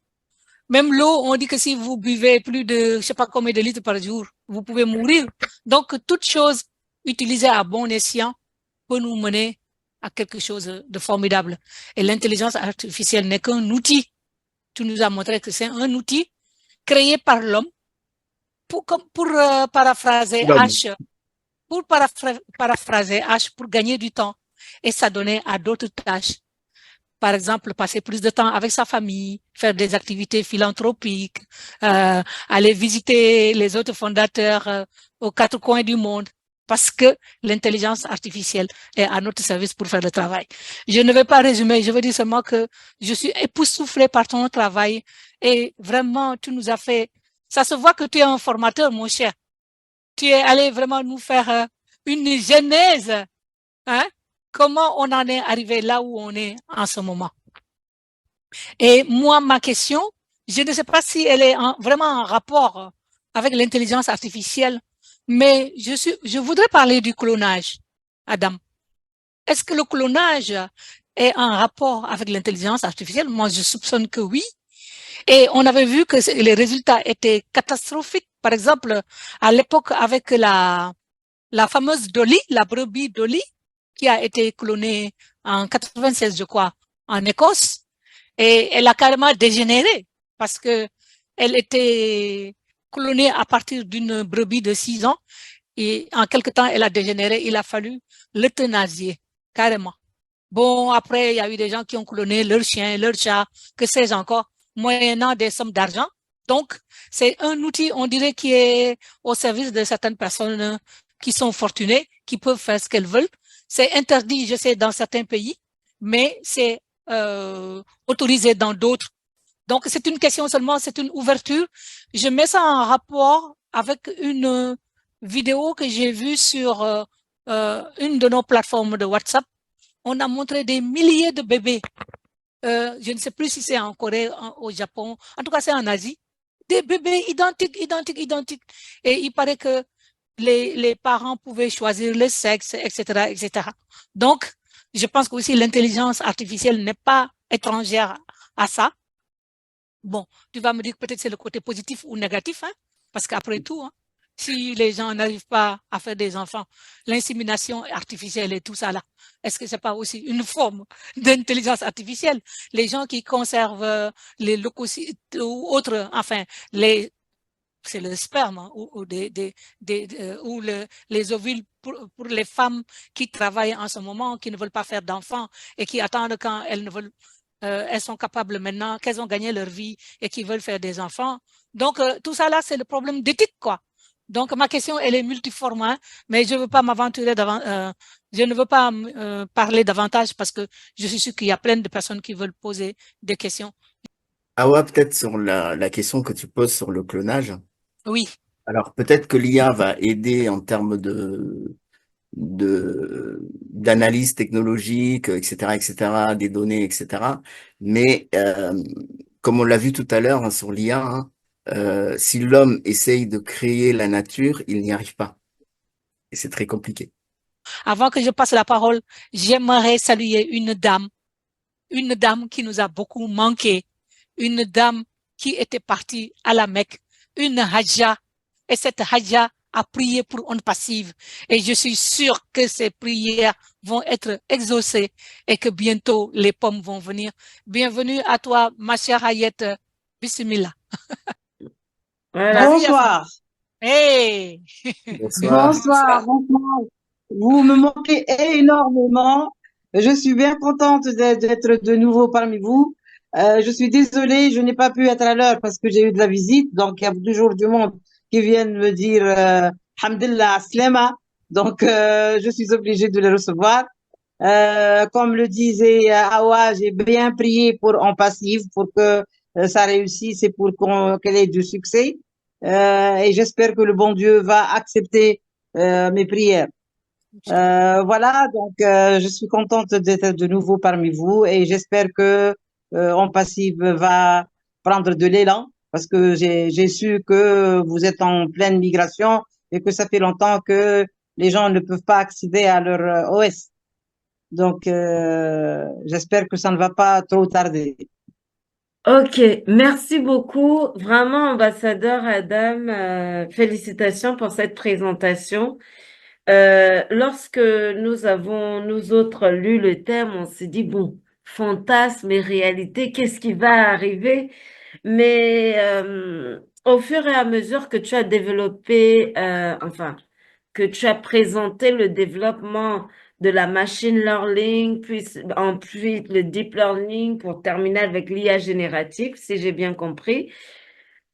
Même l'eau, on dit que si vous buvez plus de, je sais pas combien de litres par jour, vous pouvez mourir. Donc, toute chose utilisée à bon escient peut nous mener à quelque chose de formidable. Et l'intelligence artificielle n'est qu'un outil. Tu nous as montré que c'est un outil créé par l'homme pour paraphraser H, pour gagner du temps et s'adonner à d'autres tâches. par exemple, passer plus de temps avec sa famille, faire des activités philanthropiques, aller visiter les autres fondateurs aux quatre coins du monde, parce que l'intelligence artificielle est à notre service pour faire le travail. Je ne vais pas résumer, je veux dire seulement que je suis époustouflée par ton travail et vraiment, tu nous as fait... Ça se voit que tu es un formateur, mon cher. Tu es allé vraiment nous faire une genèse, hein? Comment on en est arrivé là où on est en ce moment. Et moi, ma question, je ne sais pas si elle est vraiment en rapport avec l'intelligence artificielle, mais je voudrais parler du clonage, Adam. Est-ce que le clonage est en rapport avec l'intelligence artificielle? Moi, je soupçonne que oui. Et on avait vu que les résultats étaient catastrophiques. Par exemple, à l'époque, avec la fameuse Dolly, la brebis Dolly, qui a été clonée en 96, je crois, en Écosse. Et elle a carrément dégénéré parce que elle était clonée à partir d'une brebis de 6 ans et en quelque temps, elle a dégénéré. Il a fallu l'euthanasier, carrément. Bon, après, il y a eu des gens qui ont cloné leurs chiens, leurs chats, que sais-je encore, moyennant des sommes d'argent. Donc, c'est un outil, on dirait, qui est au service de certaines personnes qui sont fortunées, qui peuvent faire ce qu'elles veulent. C'est interdit, je sais, dans certains pays, mais c'est autorisé dans d'autres. Donc, c'est une question seulement, c'est une ouverture. Je mets ça en rapport avec une vidéo que j'ai vue sur une de nos plateformes de WhatsApp. On a montré des milliers de bébés. Je ne sais plus si c'est en Corée, au Japon. En tout cas, c'est en Asie. Des bébés identiques. Et il paraît que les parents pouvaient choisir le sexe, etc. Donc, je pense que aussi l'intelligence artificielle n'est pas étrangère à ça. Bon, tu vas me dire que peut-être c'est le côté positif ou négatif, hein, parce qu'après tout, hein, si les gens n'arrivent pas à faire des enfants, l'insémination artificielle et tout ça là, est-ce que c'est pas aussi une forme d'intelligence artificielle? Les gens qui conservent les leucocytes ou autres, enfin, c'est le sperme hein, ou les ovules pour les femmes qui travaillent en ce moment, qui ne veulent pas faire d'enfants et qui attendent quand elles ne veulent, elles sont capables maintenant, qu'elles ont gagné leur vie et qui veulent faire des enfants. Donc, tout ça là, c'est le problème d'éthique, quoi. Donc, ma question, elle est multiforme, hein, mais je ne veux pas m'aventurer je ne veux pas parler davantage parce que je suis sûr qu'il y a plein de personnes qui veulent poser des questions. Ah ouais, peut-être sur la question que tu poses sur le clonage. Oui. Alors peut-être que l'IA va aider en termes d'analyse technologique, etc., des données, etc. Mais comme on l'a vu tout à l'heure hein, sur l'IA, hein, si l'homme essaye de créer la nature, il n'y arrive pas. Et c'est très compliqué. Avant que je passe la parole, j'aimerais saluer une dame qui nous a beaucoup manqué, une dame qui était partie à la Mecque, une Hadja, et cette Hadja a prié pour Onde Passive, et je suis sûre que ces prières vont être exaucées et que bientôt les pommes vont venir. Bienvenue à toi, ma chère Hayette. Bismillah. Voilà. Bonsoir. Hey! Bonsoir. Vous me manquez énormément. Je suis bien contente d'être de nouveau parmi vous. Je suis désolée, je n'ai pas pu être à l'heure parce que j'ai eu de la visite. Donc, il y a toujours du monde qui viennent me dire Hamdulillah, Slema. Donc, je suis obligée de les recevoir. Comme le disait Awa, j'ai bien prié pour en passive pour que ça réussisse et pour qu'elle ait du succès. Et j'espère que le bon Dieu va accepter mes prières. Voilà, donc je suis contente d'être de nouveau parmi vous et j'espère que En Passive va prendre de l'élan parce que j'ai su que vous êtes en pleine migration et que ça fait longtemps que les gens ne peuvent pas accéder à leur OS. Donc, j'espère que ça ne va pas trop tarder. Ok, merci beaucoup. Vraiment, ambassadeur Adam, félicitations pour cette présentation. Lorsque nous avons, nous autres, lu le thème, on s'est dit, bon, fantasme et réalité, qu'est-ce qui va arriver? Mais au fur et à mesure que tu as développé, que tu as présenté le développement de la machine learning, puis ensuite le deep learning pour terminer avec l'IA générative, si j'ai bien compris.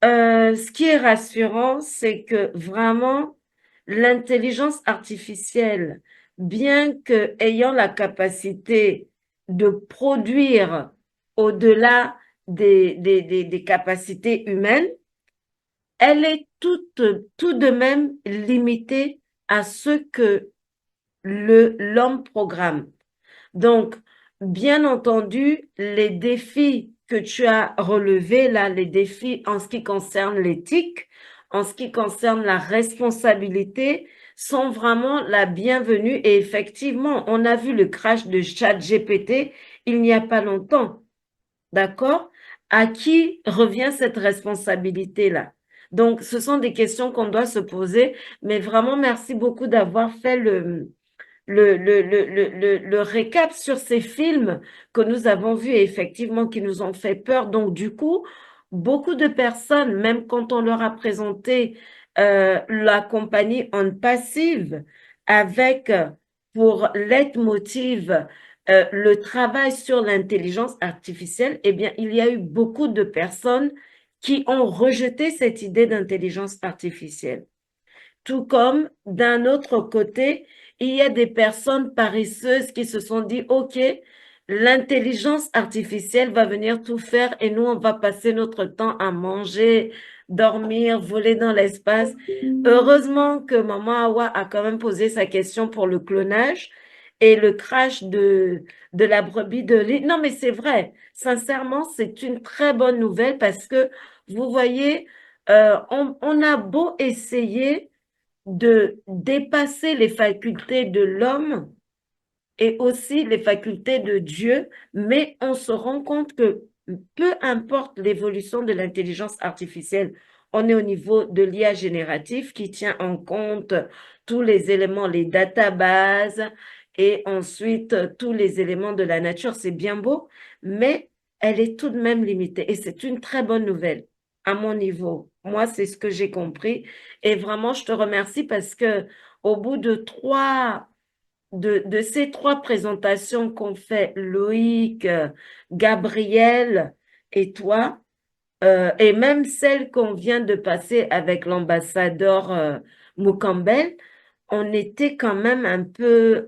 Ce qui est rassurant, c'est que vraiment, l'intelligence artificielle, bien que ayant la capacité de produire au-delà des capacités humaines, elle est tout de même limitée à ce que l'homme programme. Donc, bien entendu, les défis que tu as relevés là, les défis en ce qui concerne l'éthique, en ce qui concerne la responsabilité, sont vraiment la bienvenue. Et effectivement, on a vu le crash de ChatGPT il n'y a pas longtemps. D'accord? À qui revient cette responsabilité-là? Donc, ce sont des questions qu'on doit se poser, mais vraiment, merci beaucoup d'avoir fait le récap sur ces films que nous avons vus et effectivement qui nous ont fait peur. Donc, du coup, beaucoup de personnes, même quand on leur a présenté la compagnie On Passive avec pour leitmotiv le travail sur l'intelligence artificielle, eh bien, il y a eu beaucoup de personnes qui ont rejeté cette idée d'intelligence artificielle. Tout comme, d'un autre côté, il y a des personnes paresseuses qui se sont dit, OK, l'intelligence artificielle va venir tout faire et nous, on va passer notre temps à manger, dormir, voler dans l'espace. Heureusement que Maman Awa a quand même posé sa question pour le clonage et le crash de la brebis de lait. Non, mais c'est vrai. Sincèrement, c'est une très bonne nouvelle parce que, vous voyez, on a beau essayer de dépasser les facultés de l'homme et aussi les facultés de Dieu, mais on se rend compte que peu importe l'évolution de l'intelligence artificielle, on est au niveau de l'IA générative qui tient en compte tous les éléments, les databases et ensuite tous les éléments de la nature. C'est bien beau, mais elle est tout de même limitée et c'est une très bonne nouvelle à mon niveau. Moi, c'est ce que j'ai compris. Et vraiment, je te remercie parce que au bout de ces trois présentations qu'ont fait Loïc, Gabriel et toi, et même celle qu'on vient de passer avec l'ambassadeur Mukambel, on était quand même un peu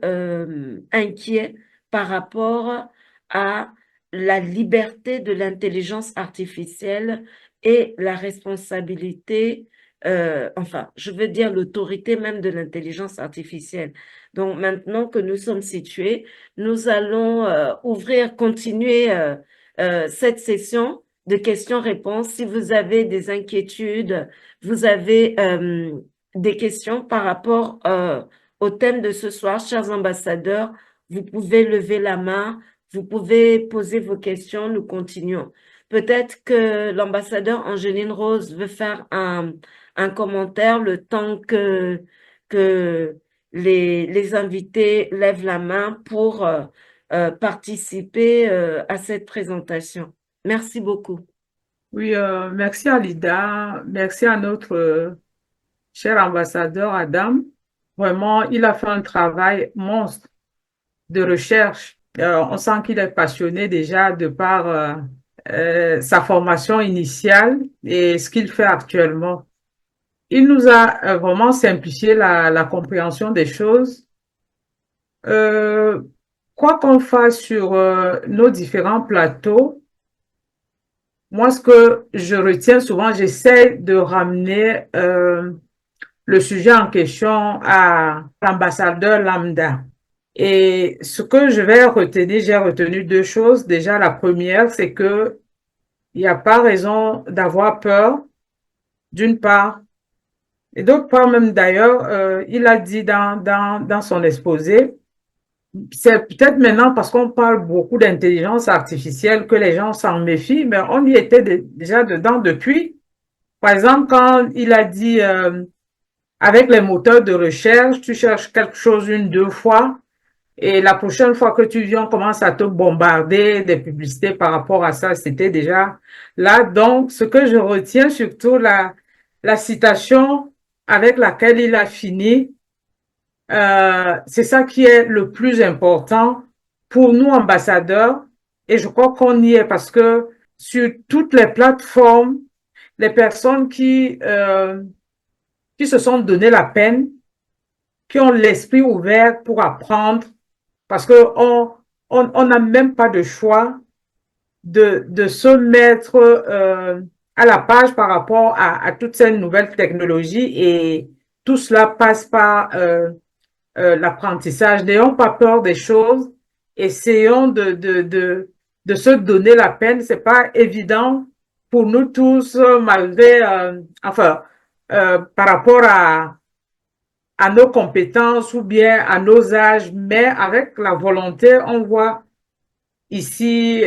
inquiet par rapport à la liberté de l'intelligence artificielle et la responsabilité, enfin, je veux dire l'autorité même de l'intelligence artificielle. Donc maintenant que nous sommes situés, nous allons continuer cette session de questions-réponses. Si vous avez des inquiétudes, vous avez des questions par rapport au thème de ce soir, chers ambassadeurs, vous pouvez lever la main, vous pouvez poser vos questions, nous continuons. Peut-être que l'ambassadeur Angéline Rose veut faire un commentaire le temps que les invités lèvent la main pour participer à cette présentation. Merci beaucoup. Oui, merci Alida, merci à notre cher ambassadeur Adam. Vraiment, il a fait un travail monstre de recherche. On sent qu'il est passionné déjà de par sa formation initiale et ce qu'il fait actuellement. Il nous a vraiment simplifié la compréhension des choses. Quoi qu'on fasse sur nos différents plateaux, moi, ce que je retiens souvent, j'essaie de ramener le sujet en question à l'ambassadeur lambda. Et ce que je vais retenir, j'ai retenu deux choses. Déjà, la première, c'est que il n'y a pas raison d'avoir peur, d'une part. Et d'autre part, même d'ailleurs, il a dit dans son exposé, c'est peut-être maintenant parce qu'on parle beaucoup d'intelligence artificielle que les gens s'en méfient, mais on y était déjà dedans depuis. Par exemple, quand il a dit, avec les moteurs de recherche, tu cherches quelque chose une, deux fois, et la prochaine fois que tu viens, on commence à te bombarder des publicités par rapport à ça. C'était déjà là. Donc, ce que je retiens, surtout la citation avec laquelle il a fini, c'est ça qui est le plus important pour nous, ambassadeurs. Et je crois qu'on y est parce que sur toutes les plateformes, les personnes qui se sont donné la peine, qui ont l'esprit ouvert pour apprendre, parce que on n'a même pas de choix de se mettre à la page par rapport à toutes ces nouvelles technologies, et tout cela passe par l'apprentissage. N'ayons pas peur des choses, essayons de se donner la peine. C'est pas évident pour nous tous, malgré, par rapport à nos compétences ou bien à nos âges, mais avec la volonté, on voit ici,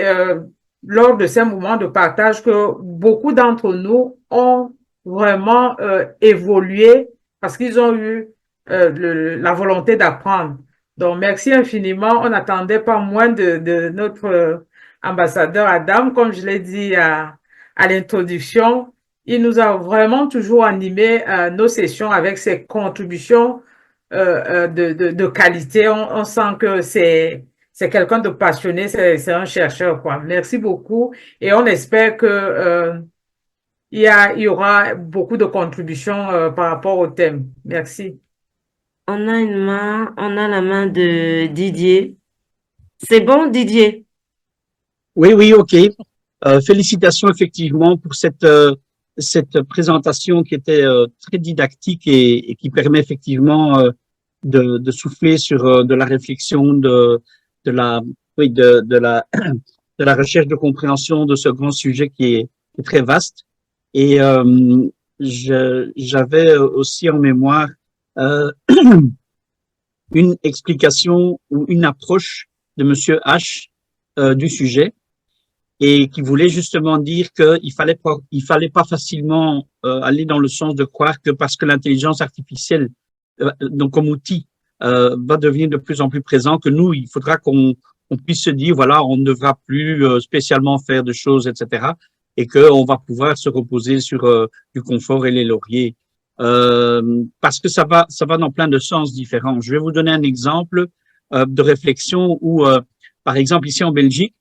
lors de ces moments de partage, que beaucoup d'entre nous ont vraiment évolué parce qu'ils ont eu la volonté d'apprendre. Donc, merci infiniment. On n'attendait pas moins de notre ambassadeur Adam, comme je l'ai dit à l'introduction. Il nous a vraiment toujours animé nos sessions avec ses contributions de qualité. On sent que c'est quelqu'un de passionné, c'est un chercheur, quoi. Merci beaucoup. Et on espère que il y aura beaucoup de contributions par rapport au thème. Merci. On a la main de Didier. C'est bon, Didier? Oui, ok. Félicitations effectivement pour cette présentation qui était très didactique et qui permet effectivement de souffler sur de la réflexion, de la recherche de compréhension de ce grand sujet qui est très vaste. Et j'avais aussi en mémoire une explication ou une approche de Monsieur H du sujet, et qui voulait justement dire qu'il fallait pas facilement aller dans le sens de croire que parce que l'intelligence artificielle, donc comme outil, va devenir de plus en plus présent, que nous, il faudra qu'on puisse se dire, voilà, on ne devra plus spécialement faire de choses, etc., et qu'on va pouvoir se reposer sur du confort et les lauriers. Parce que ça va dans plein de sens différents. Je vais vous donner un exemple de réflexion où, par exemple, ici en Belgique,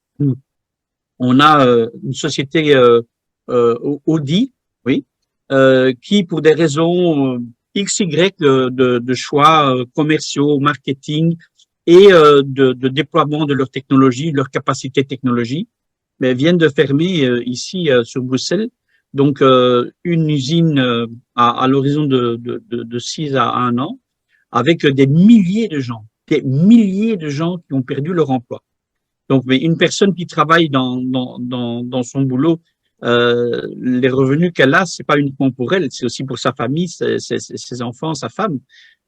on a une société Audi, oui, qui, pour des raisons XY de choix commerciaux, marketing et de déploiement de leur technologie, leur capacité technologie, mais viennent de fermer ici sur Bruxelles, donc une usine à l'horizon de 6 à 1 an, avec des milliers de gens qui ont perdu leur emploi. Donc, mais une personne qui travaille dans son boulot, les revenus qu'elle a, c'est pas uniquement pour elle, c'est aussi pour sa famille, ses enfants, sa femme,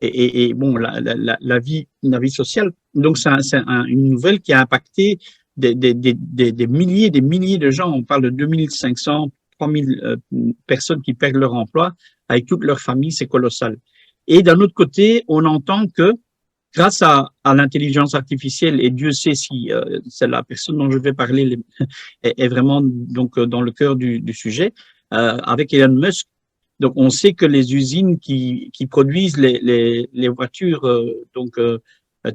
et bon, la vie sociale. Donc, c'est une nouvelle qui a impacté des milliers de gens. On parle de 2500, 3000 personnes qui perdent leur emploi avec toute leur famille, c'est colossal. Et d'un autre côté, on entend que grâce à l'intelligence artificielle, et Dieu sait si c'est la personne dont je vais parler est vraiment donc dans le cœur du sujet, avec Elon Musk. Donc, on sait que les usines qui produisent les voitures,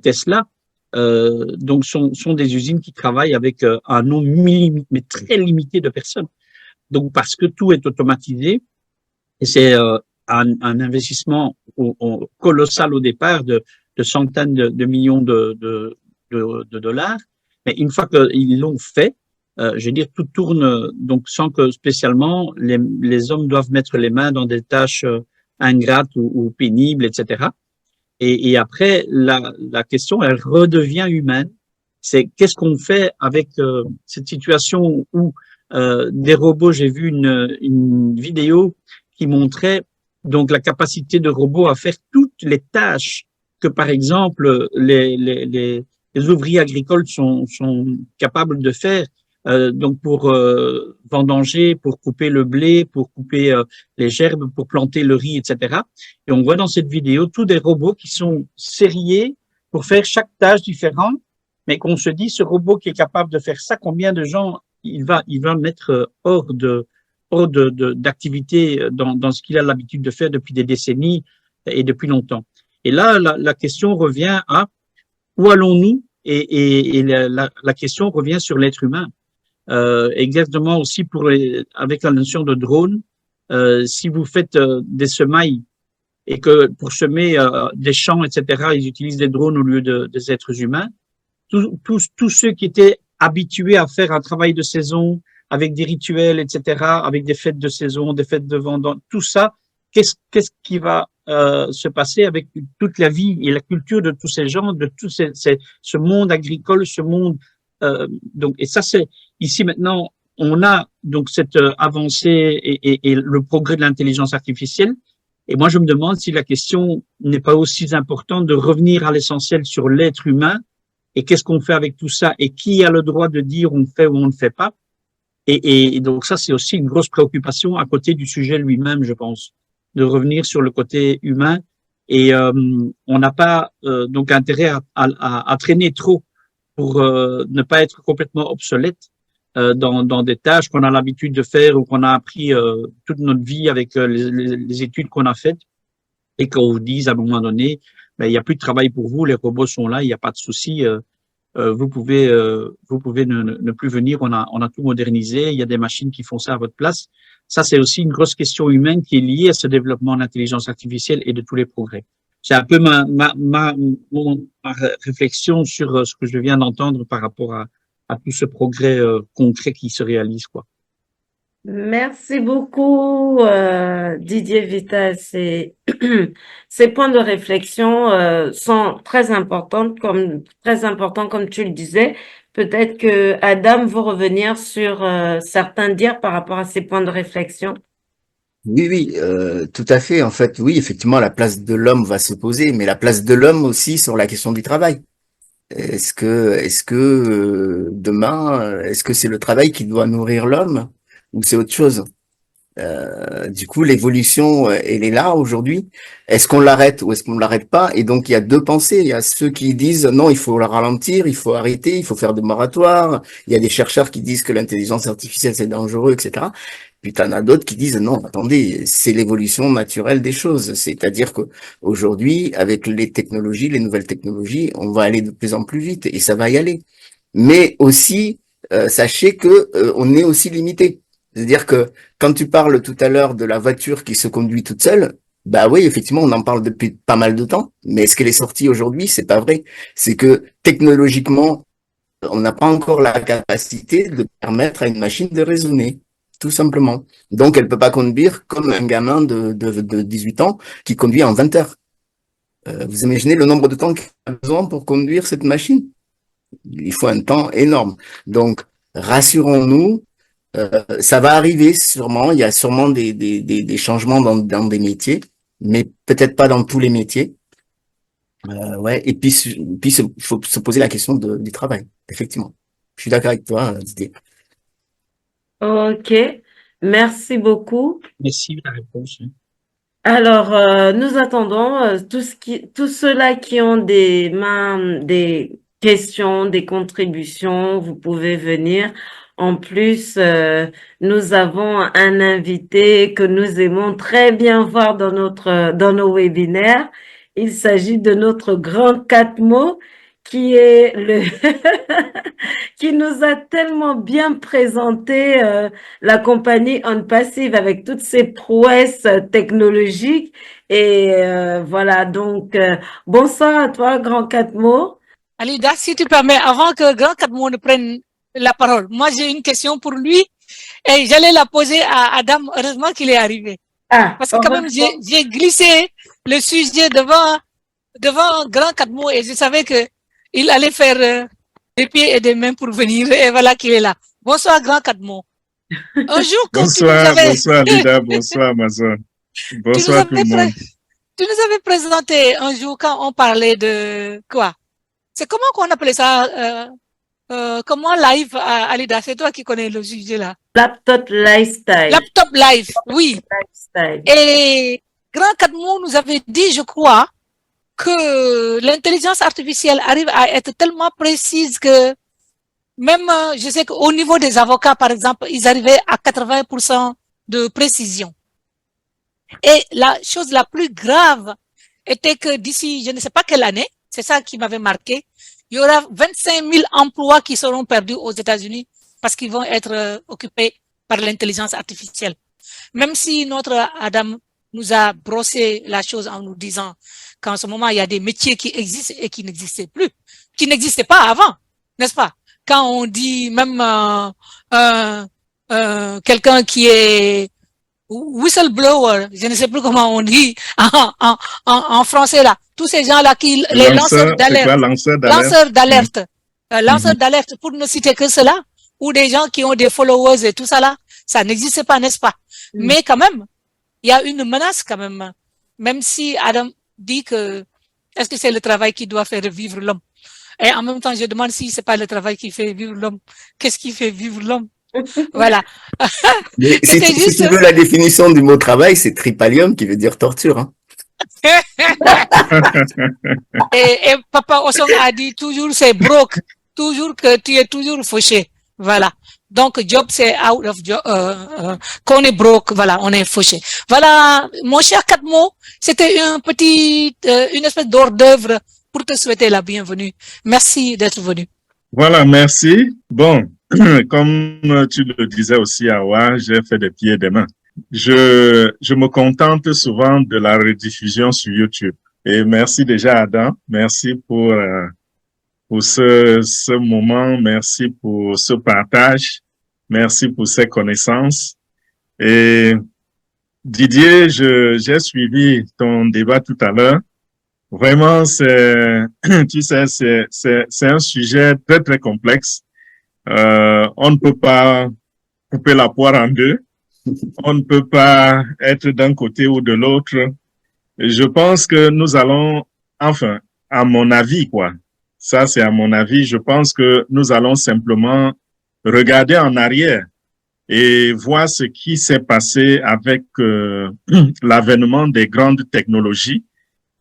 Tesla, donc sont des usines qui travaillent avec un nombre mais très limité de personnes. Donc, parce que tout est automatisé, et c'est un investissement colossal au départ de centaines de millions de dollars. Mais une fois qu'ils l'ont fait, je veux dire, tout tourne donc sans que spécialement les hommes doivent mettre les mains dans des tâches ingrates ou pénibles, etc. Et après, la question, elle redevient humaine. C'est qu'est-ce qu'on fait avec cette situation où des robots, j'ai vu une vidéo qui montrait donc la capacité de robots à faire toutes les tâches que, par exemple, les ouvriers agricoles sont capables de faire, donc pour vendanger, pour couper le blé, pour couper les gerbes, pour planter le riz, etc. Et on voit dans cette vidéo tous des robots qui sont serrés pour faire chaque tâche différente, mais qu'on se dit, ce robot qui est capable de faire ça, combien de gens il va mettre hors d'activité dans ce qu'il a l'habitude de faire depuis des décennies et depuis longtemps. Et là, la question revient à où allons-nous, et la question revient sur l'être humain. Exactement aussi avec la notion de drone. Si vous faites des semailles et que pour semer des champs, etc., ils utilisent des drones au lieu des êtres humains, tous ceux qui étaient habitués à faire un travail de saison avec des rituels, etc., avec des fêtes de saison, des fêtes de vendange, tout ça, qu'est-ce qui va se passer avec toute la vie et la culture de tous ces gens, de tout ce monde agricole, ce monde donc, et ça c'est ici maintenant on a donc cette avancée et le progrès de l'intelligence artificielle. Et moi je me demande si la question n'est pas aussi importante de revenir à l'essentiel sur l'être humain et qu'est-ce qu'on fait avec tout ça et qui a le droit de dire on fait ou on ne fait pas. Et donc ça c'est aussi une grosse préoccupation à côté du sujet lui-même, je pense, de revenir sur le côté humain. Et on n'a pas donc intérêt à traîner trop pour ne pas être complètement obsolète dans des tâches qu'on a l'habitude de faire ou qu'on a appris toute notre vie avec les études qu'on a faites, et qu'on vous dise à un moment donné, ben, il n'y a plus de travail pour vous, les robots sont là, il n'y a pas de souci, vous pouvez ne plus venir, on a tout modernisé, il y a des machines qui font ça à votre place. Ça, c'est aussi une grosse question humaine qui est liée à ce développement de l'intelligence artificielle et de tous les progrès. C'est un peu ma réflexion sur ce que je viens d'entendre par rapport à tout ce progrès concret qui se réalise, quoi. Merci beaucoup, Didier Vital. Ces points de réflexion sont très importants, comme tu le disais. Peut-être que Adam veut revenir sur certains dires par rapport à ces points de réflexion. Oui, tout à fait. En fait, oui, effectivement, la place de l'homme va se poser, mais la place de l'homme aussi sur la question du travail. Est-ce que demain, est-ce que c'est le travail qui doit nourrir l'homme ou c'est autre chose? Du coup, l'évolution, elle est là aujourd'hui. Est-ce qu'on l'arrête ou est-ce qu'on ne l'arrête pas? Et donc, il y a deux pensées. Il y a ceux qui disent non, il faut la ralentir, il faut arrêter, il faut faire des moratoires. Il y a des chercheurs qui disent que l'intelligence artificielle, c'est dangereux, etc. Puis t'en as d'autres qui disent non, attendez, c'est l'évolution naturelle des choses. C'est-à-dire que aujourd'hui, avec les technologies, les nouvelles technologies, on va aller de plus en plus vite et ça va y aller. Mais aussi, sachez que on est aussi limité. C'est-à-dire que quand tu parles tout à l'heure de la voiture qui se conduit toute seule, bah oui, effectivement, on en parle depuis pas mal de temps. Mais est-ce qu'elle est sortie aujourd'hui? C'est pas vrai. C'est que technologiquement, on n'a pas encore la capacité de permettre à une machine de raisonner. Tout simplement. Donc, elle peut pas conduire comme un gamin de 18 ans qui conduit en 20 heures. Vous imaginez le nombre de temps qu'il a besoin pour conduire cette machine? Il faut un temps énorme. Donc, rassurons-nous, ça va arriver sûrement. Il y a sûrement des changements dans des métiers, mais peut-être pas dans tous les métiers. Ouais. Et puis, il faut se poser la question du travail. Effectivement. Je suis d'accord avec toi, Didier. Ok, merci beaucoup. Merci de la réponse. Alors, nous attendons tous ceux-là qui ont des questions, des contributions, vous pouvez venir. En plus, nous avons un invité que nous aimons très bien voir dans nos webinaires. Il s'agit de notre grand Catmo qui est qui nous a tellement bien présenté la compagnie OnPassive avec toutes ses prouesses technologiques. Et voilà, donc bonsoir à toi, Grand Catmo. Alida, si tu permets, avant que Grand Catmo ne prenne la parole, moi j'ai une question pour lui et j'allais la poser à Adam. Heureusement qu'il est arrivé. Parce que quand même, j'ai glissé le sujet devant Grand Catmo et je savais que il allait faire des pieds et des mains pour venir et voilà qu'il est là. Bonsoir, Grand Catmo. Un jour, quand bonsoir Lida, bonsoir Amazon. Bonsoir tout le monde. Tu nous avais présenté un jour quand on parlait de quoi? C'est comment qu'on appelait ça? Comment live, Alida? C'est toi qui connais le sujet là. Laptop lifestyle. Laptop live, oui. Lifestyle. Et Grand Catmo nous avait dit, je crois, que l'intelligence artificielle arrive à être tellement précise que même, je sais qu'au niveau des avocats, par exemple, ils arrivaient à 80% de précision. Et la chose la plus grave était que d'ici, je ne sais pas quelle année, c'est ça qui m'avait marqué, il y aura 25 000 emplois qui seront perdus aux États-Unis parce qu'ils vont être occupés par l'intelligence artificielle. Même si notre Adam nous a brossé la chose en nous disant qu'en ce moment, il y a des métiers qui existent et qui n'existaient plus, qui n'existaient pas avant, n'est-ce pas? Quand on dit même quelqu'un qui est whistleblower, je ne sais plus comment on dit en français là, tous ces gens-là qui, les lanceurs d'alerte, lanceurs d'alerte, pour ne citer que cela, ou des gens qui ont des followers et tout ça là, ça n'existait pas, n'est-ce pas? Mais quand même, il y a une menace quand même si Adam dit que est-ce que c'est le travail qui doit faire vivre l'homme? Et en même temps, je demande si c'est pas le travail qui fait vivre l'homme. Qu'est-ce qui fait vivre l'homme? Voilà. Mais si tu veux la définition du mot travail, c'est tripalium qui veut dire torture. Hein. et Papa Osong a dit toujours c'est broke, toujours que tu es toujours fauché. Voilà. Donc job c'est out of job, qu'on est broke, voilà, on est fauché. Voilà, mon cher Katmo, c'était une espèce d'hors d'œuvre pour te souhaiter la bienvenue. Merci d'être venu. Voilà, merci. Bon, comme tu le disais aussi, Awa, j'ai fait des pieds et des mains. Je me contente souvent de la rediffusion sur YouTube. Et merci déjà, Adam. Merci pour ce moment. Merci pour ce partage. Merci pour ces connaissances. Et Didier, j'ai suivi ton débat tout à l'heure. Vraiment, tu sais, c'est un sujet très, très complexe. On ne peut pas couper la poire en deux. On ne peut pas être d'un côté ou de l'autre. Je pense que nous allons, enfin, à mon avis, quoi. Ça, c'est à mon avis. Je pense que nous allons simplement regarder en arrière et voir ce qui s'est passé avec l'avènement des grandes technologies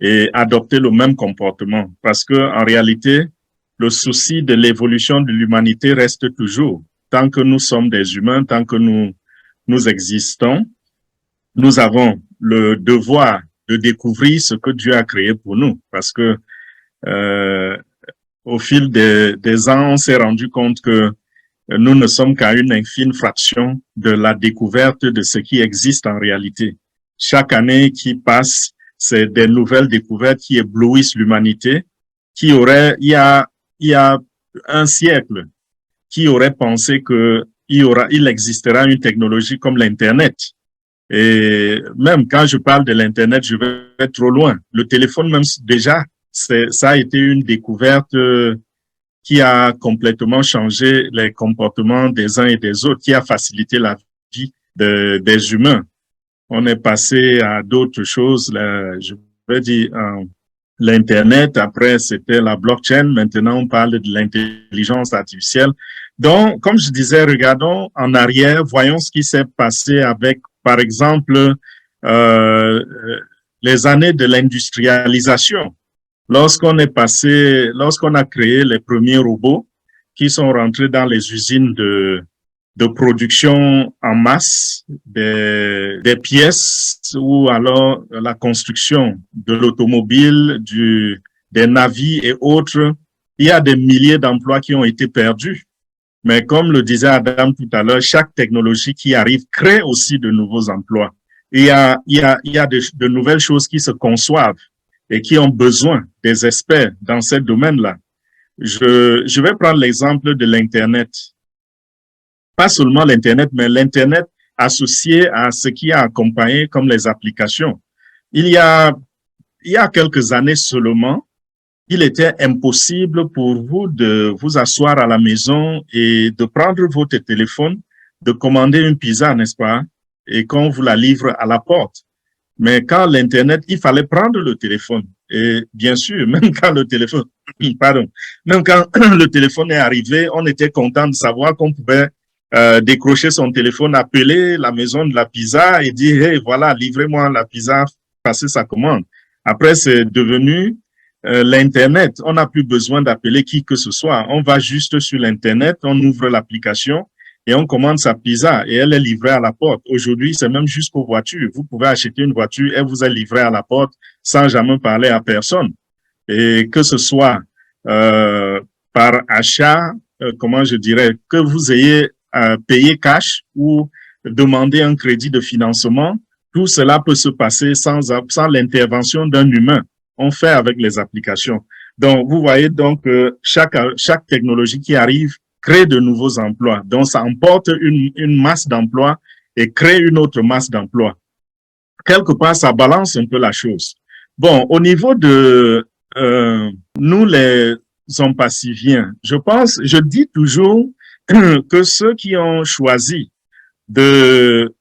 et adopter le même comportement. Parce que, en réalité, le souci de l'évolution de l'humanité reste toujours. Tant que nous sommes des humains, tant que nous existons, nous avons le devoir de découvrir ce que Dieu a créé pour nous. Parce que, au fil des ans, on s'est rendu compte que nous ne sommes qu'à une infime fraction de la découverte de ce qui existe en réalité. Chaque année qui passe, c'est des nouvelles découvertes qui éblouissent l'humanité, il y a un siècle, qui aurait pensé que il existera une technologie comme l'Internet. Et même quand je parle de l'Internet, je vais trop loin. Le téléphone, même déjà, ça a été une découverte qui a complètement changé les comportements des uns et des autres, qui a facilité la vie des humains. On est passé à d'autres choses, je veux dire, l'Internet, après c'était la blockchain, maintenant on parle de l'intelligence artificielle. Donc, comme je disais, regardons en arrière, voyons ce qui s'est passé avec, par exemple, les années de l'industrialisation. Lorsqu'on a créé les premiers robots qui sont rentrés dans les usines de production en masse des pièces ou alors la construction de l'automobile, des navires et autres, il y a des milliers d'emplois qui ont été perdus. Mais comme le disait Adam tout à l'heure, chaque technologie qui arrive crée aussi de nouveaux emplois. Il y a de nouvelles choses qui se conçoivent et qui ont besoin des experts dans ce domaine-là. Je vais prendre l'exemple de l'Internet. Pas seulement l'Internet, mais l'Internet associé à ce qui a accompagné comme les applications. Il y a quelques années seulement, il était impossible pour vous de vous asseoir à la maison et de prendre votre téléphone, de commander une pizza, n'est-ce pas, et qu'on vous la livre à la porte. Mais quand l'Internet, il fallait prendre le téléphone. Et bien sûr, même quand le téléphone est arrivé, on était content de savoir qu'on pouvait décrocher son téléphone, appeler la maison de la pizza et dire, hey, voilà, livrez-moi la pizza, passez sa commande. Après, c'est devenu l'Internet. On n'a plus besoin d'appeler qui que ce soit. On va juste sur l'Internet, on ouvre l'application et on commande sa pizza et elle est livrée à la porte. Aujourd'hui, c'est même jusqu'aux voitures. Vous pouvez acheter une voiture, elle vous est livrée à la porte sans jamais parler à personne. Et que ce soit par achat, comment je dirais, que vous ayez payé cash ou demander un crédit de financement, tout cela peut se passer sans l'intervention d'un humain. On fait avec les applications. Donc, vous voyez donc chaque technologie qui arrive crée de nouveaux emplois. Donc, ça emporte une masse d'emplois et crée une autre masse d'emplois. Quelque part, ça balance un peu la chose. Bon, au niveau de nous, les hommes passiviens, je dis toujours que ceux qui ont choisi de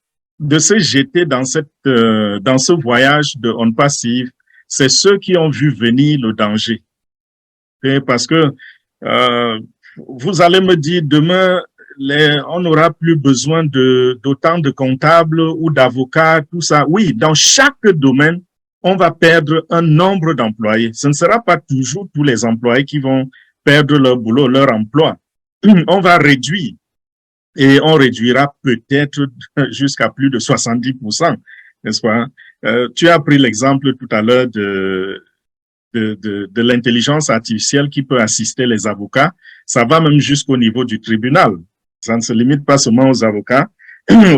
se jeter dans ce voyage de on passive, c'est ceux qui ont vu venir le danger. Et parce que vous allez me dire demain, on n'aura plus besoin d'autant de comptables ou d'avocats, tout ça. Oui, dans chaque domaine, on va perdre un nombre d'employés. Ce ne sera pas toujours tous les employés qui vont perdre leur boulot, leur emploi. On va réduire. Et on réduira peut-être jusqu'à plus de 70%, n'est-ce pas? Tu as pris l'exemple tout à l'heure de l'intelligence artificielle qui peut assister les avocats. Ça va même jusqu'au niveau du tribunal. Ça ne se limite pas seulement aux avocats.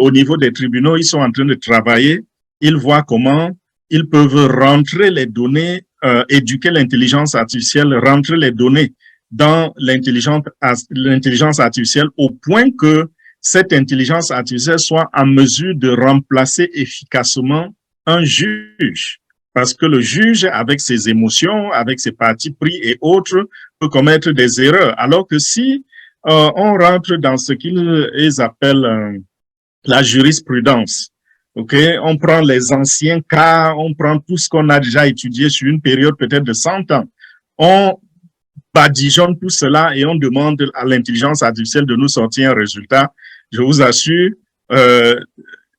Au niveau des tribunaux, ils sont en train de travailler. Ils voient comment ils peuvent rentrer les données, éduquer l'intelligence artificielle, rentrer les données dans l'intelligence artificielle au point que cette intelligence artificielle soit en mesure de remplacer efficacement un juge. Parce que le juge, avec ses émotions, avec ses partis pris et autres, peut commettre des erreurs. Alors que si on rentre dans ce qu'ils appellent la jurisprudence, ok, on prend les anciens cas, on prend tout ce qu'on a déjà étudié sur une période peut-être de 100 ans, on badigeonne tout cela et on demande à l'intelligence artificielle de nous sortir un résultat. Je vous assure,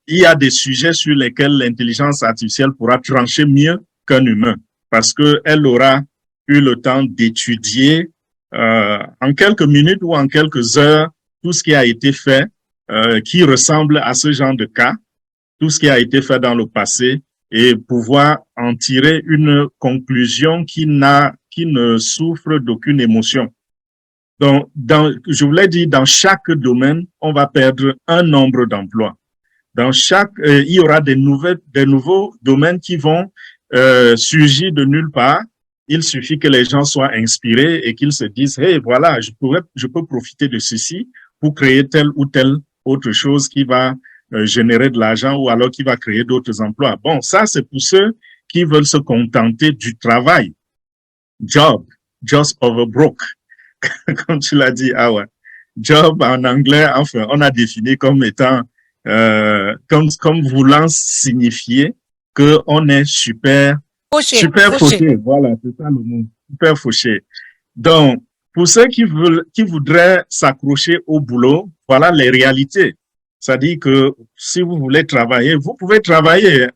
il y a des sujets sur lesquels l'intelligence artificielle pourra trancher mieux qu'un humain parce qu'elle aura eu le temps d'étudier en quelques minutes ou en quelques heures tout ce qui a été fait qui ressemble à ce genre de cas, tout ce qui a été fait dans le passé et pouvoir en tirer une conclusion qui ne souffre d'aucune émotion. Donc, je vous l'ai dit, dans chaque domaine, on va perdre un nombre d'emplois. Il y aura des nouveaux domaines qui vont surgir de nulle part. Il suffit que les gens soient inspirés et qu'ils se disent, hey, voilà, je peux profiter de ceci pour créer telle ou telle autre chose qui va générer de l'argent ou alors qui va créer d'autres emplois. Bon, ça, c'est pour ceux qui veulent se contenter du travail. Job, just over broke. Comme tu l'as dit, ah ouais. Job en anglais, enfin, on a défini comme étant, comme voulant signifier que on est super fauché. Voilà, c'est ça le mot. Super fauché. Donc, pour ceux qui voudraient s'accrocher au boulot, voilà les réalités. C'est-à-dire que si vous voulez travailler, vous pouvez travailler,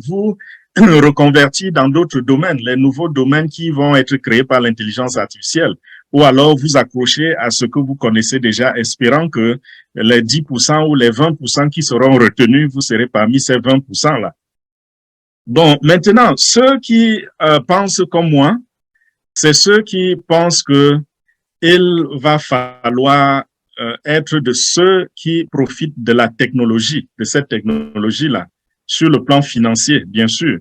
vous reconvertir dans d'autres domaines, les nouveaux domaines qui vont être créés par l'intelligence artificielle. Ou alors vous accrocher à ce que vous connaissez déjà, espérant que les 10% ou les 20% qui seront retenus, vous serez parmi ces 20%-là. Bon, maintenant, ceux qui pensent comme moi, c'est ceux qui pensent que il va falloir être de ceux qui profitent de la technologie, de cette technologie-là, sur le plan financier, bien sûr.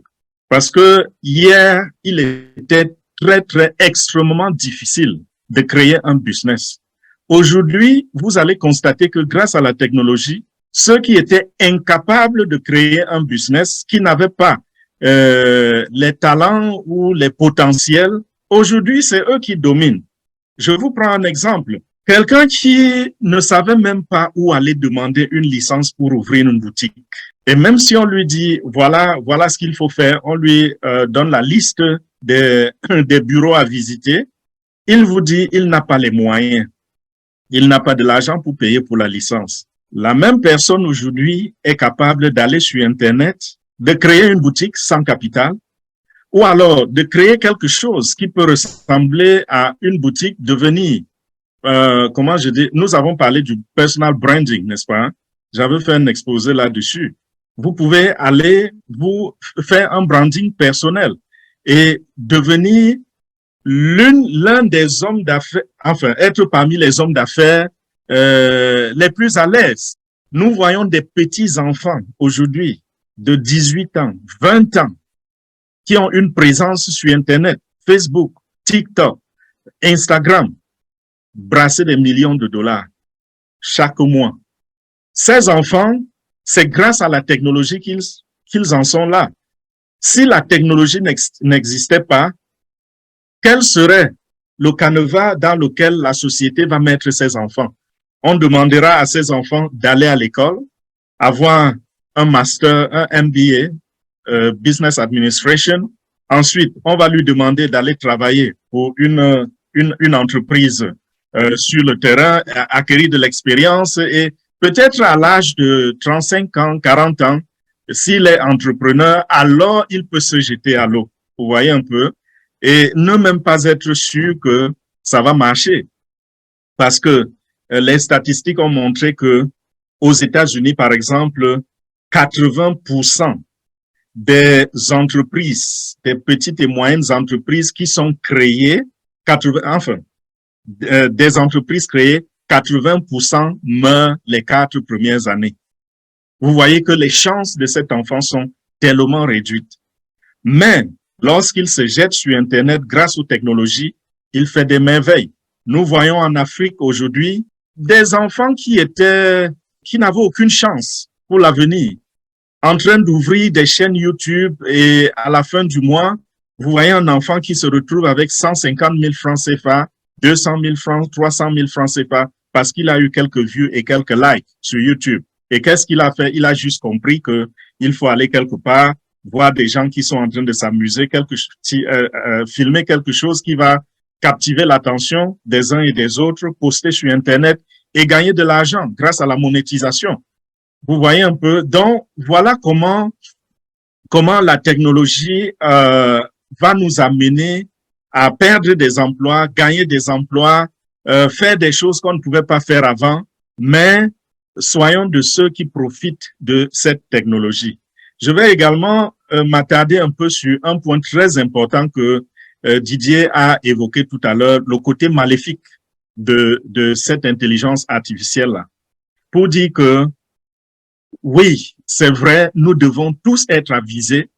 Parce que hier, il était très extrêmement difficile de créer un business. Aujourd'hui, vous allez constater que grâce à la technologie, ceux qui étaient incapables de créer un business, qui n'avaient pas les talents ou les potentiels, aujourd'hui, c'est eux qui dominent. Je vous prends un exemple. Quelqu'un qui ne savait même pas où aller demander une licence pour ouvrir une boutique. Et même si on lui dit, voilà ce qu'il faut faire, on lui donne la liste des bureaux à visiter, il vous dit, il n'a pas les moyens. Il n'a pas de l'argent pour payer pour la licence. La même personne aujourd'hui est capable d'aller sur Internet, de créer une boutique sans capital, ou alors de créer quelque chose qui peut ressembler à une boutique, devenir comment je dis, nous avons parlé du personal branding, n'est-ce pas? J'avais fait un exposé là-dessus. Vous pouvez aller vous faire un branding personnel et devenir l'un des hommes d'affaires, enfin, être parmi les hommes d'affaires les plus à l'aise. Nous voyons des petits enfants aujourd'hui de 18 ans, 20 ans, qui ont une présence sur Internet, Facebook, TikTok, Instagram, brasser des millions de dollars chaque mois. Ces enfants, c'est grâce à la technologie qu'ils en sont là. Si la technologie n'existait pas, quel serait le canevas dans lequel la société va mettre ses enfants? On demandera à ces enfants d'aller à l'école, avoir un master, un MBA, Business Administration. Ensuite, on va lui demander d'aller travailler pour une entreprise sur le terrain, acquérir de l'expérience et peut-être à l'âge de 35 ans, 40 ans, s'il est entrepreneur, alors il peut se jeter à l'eau. Vous voyez un peu? Et ne même pas être sûr que ça va marcher. Parce que les statistiques ont montré que aux États-Unis, par exemple, 80% des entreprises, des petites et moyennes entreprises qui sont créées, des entreprises créées, 80% meurent les 4 premières années. Vous voyez que les chances de cet enfant sont tellement réduites. Mais lorsqu'il se jette sur Internet grâce aux technologies, il fait des merveilles. Nous voyons en Afrique aujourd'hui des enfants qui n'avaient aucune chance pour l'avenir, en train d'ouvrir des chaînes YouTube et à la fin du mois, vous voyez un enfant qui se retrouve avec 150 000 francs CFA, 200 000 francs, 300 000 francs CFA parce qu'il a eu quelques vues et quelques likes sur YouTube. Et qu'est-ce qu'il a fait? Il a juste compris que il faut aller quelque part, voir des gens qui sont en train de s'amuser, filmer quelque chose qui va captiver l'attention des uns et des autres, poster sur Internet et gagner de l'argent grâce à la monétisation. Vous voyez un peu. Donc, voilà comment la technologie va nous amener à perdre des emplois, gagner des emplois, faire des choses qu'on ne pouvait pas faire avant, mais soyons de ceux qui profitent de cette technologie. Je vais également m'attarder un peu sur un point très important que Didier a évoqué tout à l'heure, le côté maléfique de cette intelligence artificielle-là, pour dire que oui, c'est vrai, nous devons tous être avisés,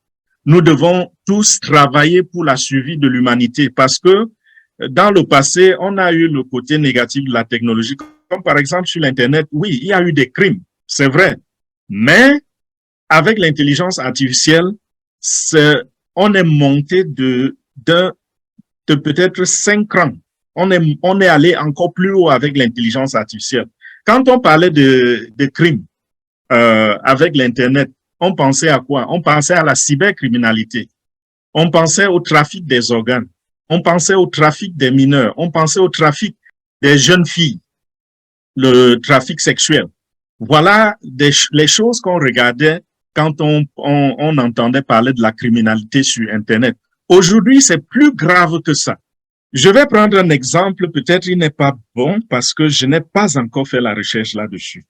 nous devons tous travailler pour la survie de l'humanité parce que dans le passé, on a eu le côté négatif de la technologie, comme par exemple sur l'Internet, oui, il y a eu des crimes, c'est vrai, mais avec l'intelligence artificielle, on est monté de peut-être 5 crans. On est allé encore plus haut avec l'intelligence artificielle. Quand on parlait de crimes avec l'Internet, on pensait à quoi? On pensait à la cybercriminalité. On pensait au trafic des organes. On pensait au trafic des mineurs. On pensait au trafic des jeunes filles. Le trafic sexuel. Voilà les choses qu'on regardait quand on entendait parler de la criminalité sur Internet. Aujourd'hui, c'est plus grave que ça. Je vais prendre un exemple, peut-être il n'est pas bon parce que je n'ai pas encore fait la recherche là-dessus.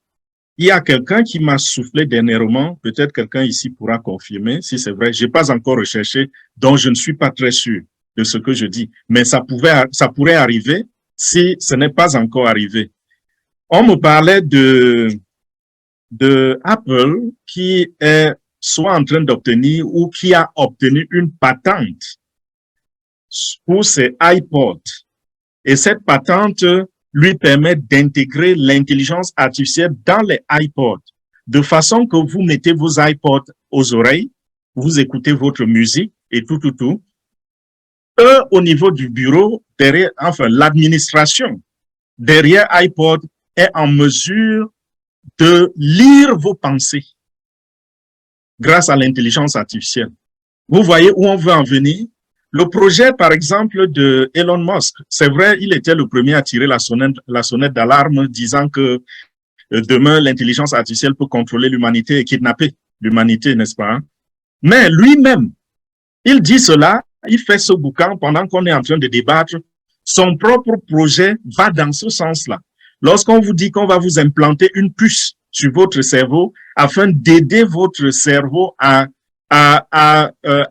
Il y a quelqu'un qui m'a soufflé dernièrement, peut-être quelqu'un ici pourra confirmer si c'est vrai. J'ai pas encore recherché, donc je ne suis pas très sûr de ce que je dis. Mais ça pourrait arriver si ce n'est pas encore arrivé. On me parlait de Apple qui est soit en train d'obtenir ou qui a obtenu une patente pour ses iPods. Et cette patente lui permet d'intégrer l'intelligence artificielle dans les iPods, de façon que vous mettez vos iPods aux oreilles, vous écoutez votre musique et tout. Eux, au niveau du bureau, derrière, enfin, l'administration, derrière iPod est en mesure de lire vos pensées grâce à l'intelligence artificielle. Vous voyez où on veut en venir? Le projet, par exemple, de Elon Musk, c'est vrai, il était le premier à tirer la sonnette d'alarme disant que demain, l'intelligence artificielle peut contrôler l'humanité et kidnapper l'humanité, n'est-ce pas? Mais lui-même, il dit cela, il fait ce bouquin pendant qu'on est en train de débattre son propre projet va dans ce sens-là. Lorsqu'on vous dit qu'on va vous implanter une puce sur votre cerveau afin d'aider votre cerveau à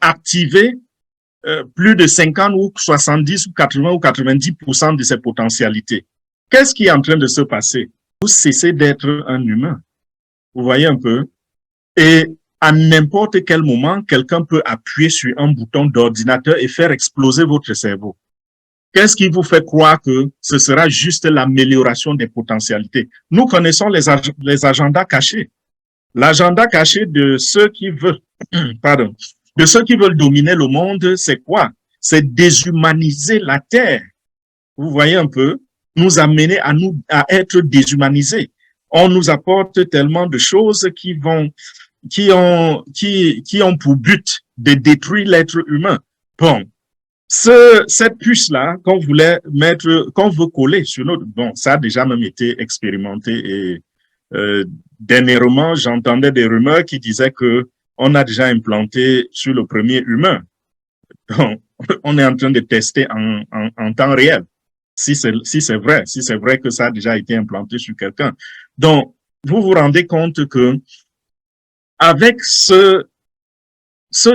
activer plus de 50 ou 70 ou 80 ou 90% de ses potentialités. Qu'est-ce qui est en train de se passer? Vous cessez d'être un humain. Vous voyez un peu? Et à n'importe quel moment, quelqu'un peut appuyer sur un bouton d'ordinateur et faire exploser votre cerveau. Qu'est-ce qui vous fait croire que ce sera juste l'amélioration des potentialités? Nous connaissons les agendas cachés. L'agenda caché de ceux qui veulent, de ceux qui veulent dominer le monde, c'est quoi? C'est déshumaniser la Terre. Vous voyez un peu? Nous amener à être déshumanisés. On nous apporte tellement de choses qui ont pour but de détruire l'être humain. Bon. Cette puce-là, qu'on veut coller sur notre, bon, ça a déjà même été expérimenté et, dernièrement, j'entendais des rumeurs qui disaient que on a déjà implanté sur le premier humain. Donc, on est en train de tester en temps réel. Si c'est vrai que ça a déjà été implanté sur quelqu'un. Donc, vous vous rendez compte que, avec ce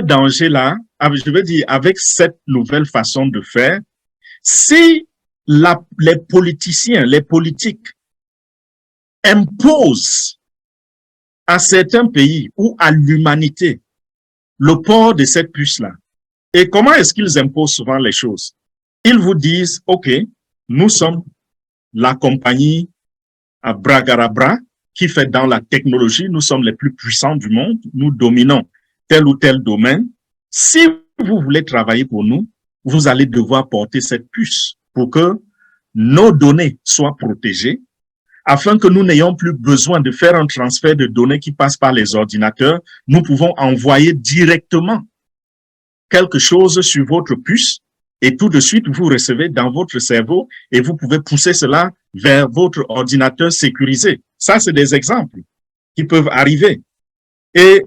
danger-là, je veux dire, avec cette nouvelle façon de faire, si les politiciens, les politiques imposent à certains pays ou à l'humanité le port de cette puce-là, et comment est-ce qu'ils imposent souvent les choses? Ils vous disent, OK, nous sommes la compagnie à Bragarabra qui fait dans la technologie, nous sommes les plus puissants du monde, nous dominons tel ou tel domaine. Si vous voulez travailler pour nous, vous allez devoir porter cette puce pour que nos données soient protégées, afin que nous n'ayons plus besoin de faire un transfert de données qui passe par les ordinateurs. Nous pouvons envoyer directement quelque chose sur votre puce et tout de suite, vous recevez dans votre cerveau et vous pouvez pousser cela vers votre ordinateur sécurisé. Ça, c'est des exemples qui peuvent arriver. Et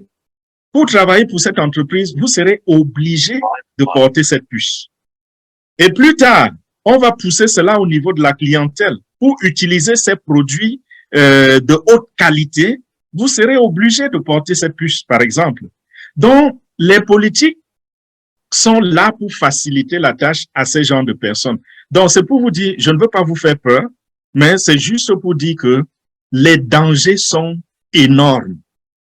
pour travailler pour cette entreprise, vous serez obligé de porter cette puce. Et plus tard, on va pousser cela au niveau de la clientèle. Pour utiliser ces produits de haute qualité, vous serez obligé de porter cette puce, par exemple. Donc, les politiques sont là pour faciliter la tâche à ces genres de personnes. Donc, c'est pour vous dire, je ne veux pas vous faire peur, mais c'est juste pour dire que les dangers sont énormes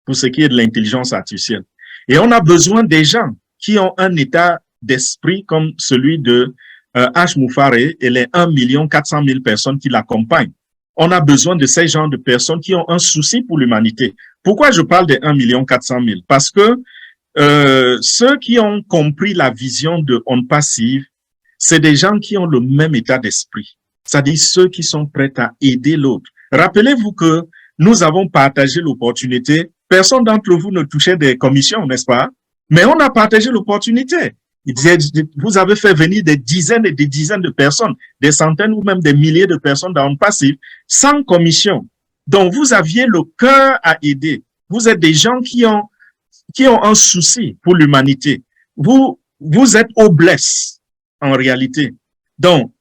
pour ce qui est de l'intelligence artificielle. Et on a besoin des gens qui ont un état d'esprit comme celui de H. Moufare et les 1 400 000 personnes qui l'accompagnent. On a besoin de ces genres de personnes qui ont un souci pour l'humanité. Pourquoi je parle des 1 400 000? Parce que ceux qui ont compris la vision de On Passive, c'est des gens qui ont le même état d'esprit. C'est-à-dire ceux qui sont prêts à aider l'autre. Rappelez-vous que nous avons partagé l'opportunité. Personne d'entre vous ne touchait des commissions, n'est-ce pas? Mais on a partagé l'opportunité. Vous avez fait venir des dizaines et des dizaines de personnes, des centaines ou même des milliers de personnes dans le passif, sans commission. Donc, vous aviez le cœur à aider. Vous êtes des gens qui ont un souci pour l'humanité. Vous êtes hopeless, en réalité. Donc,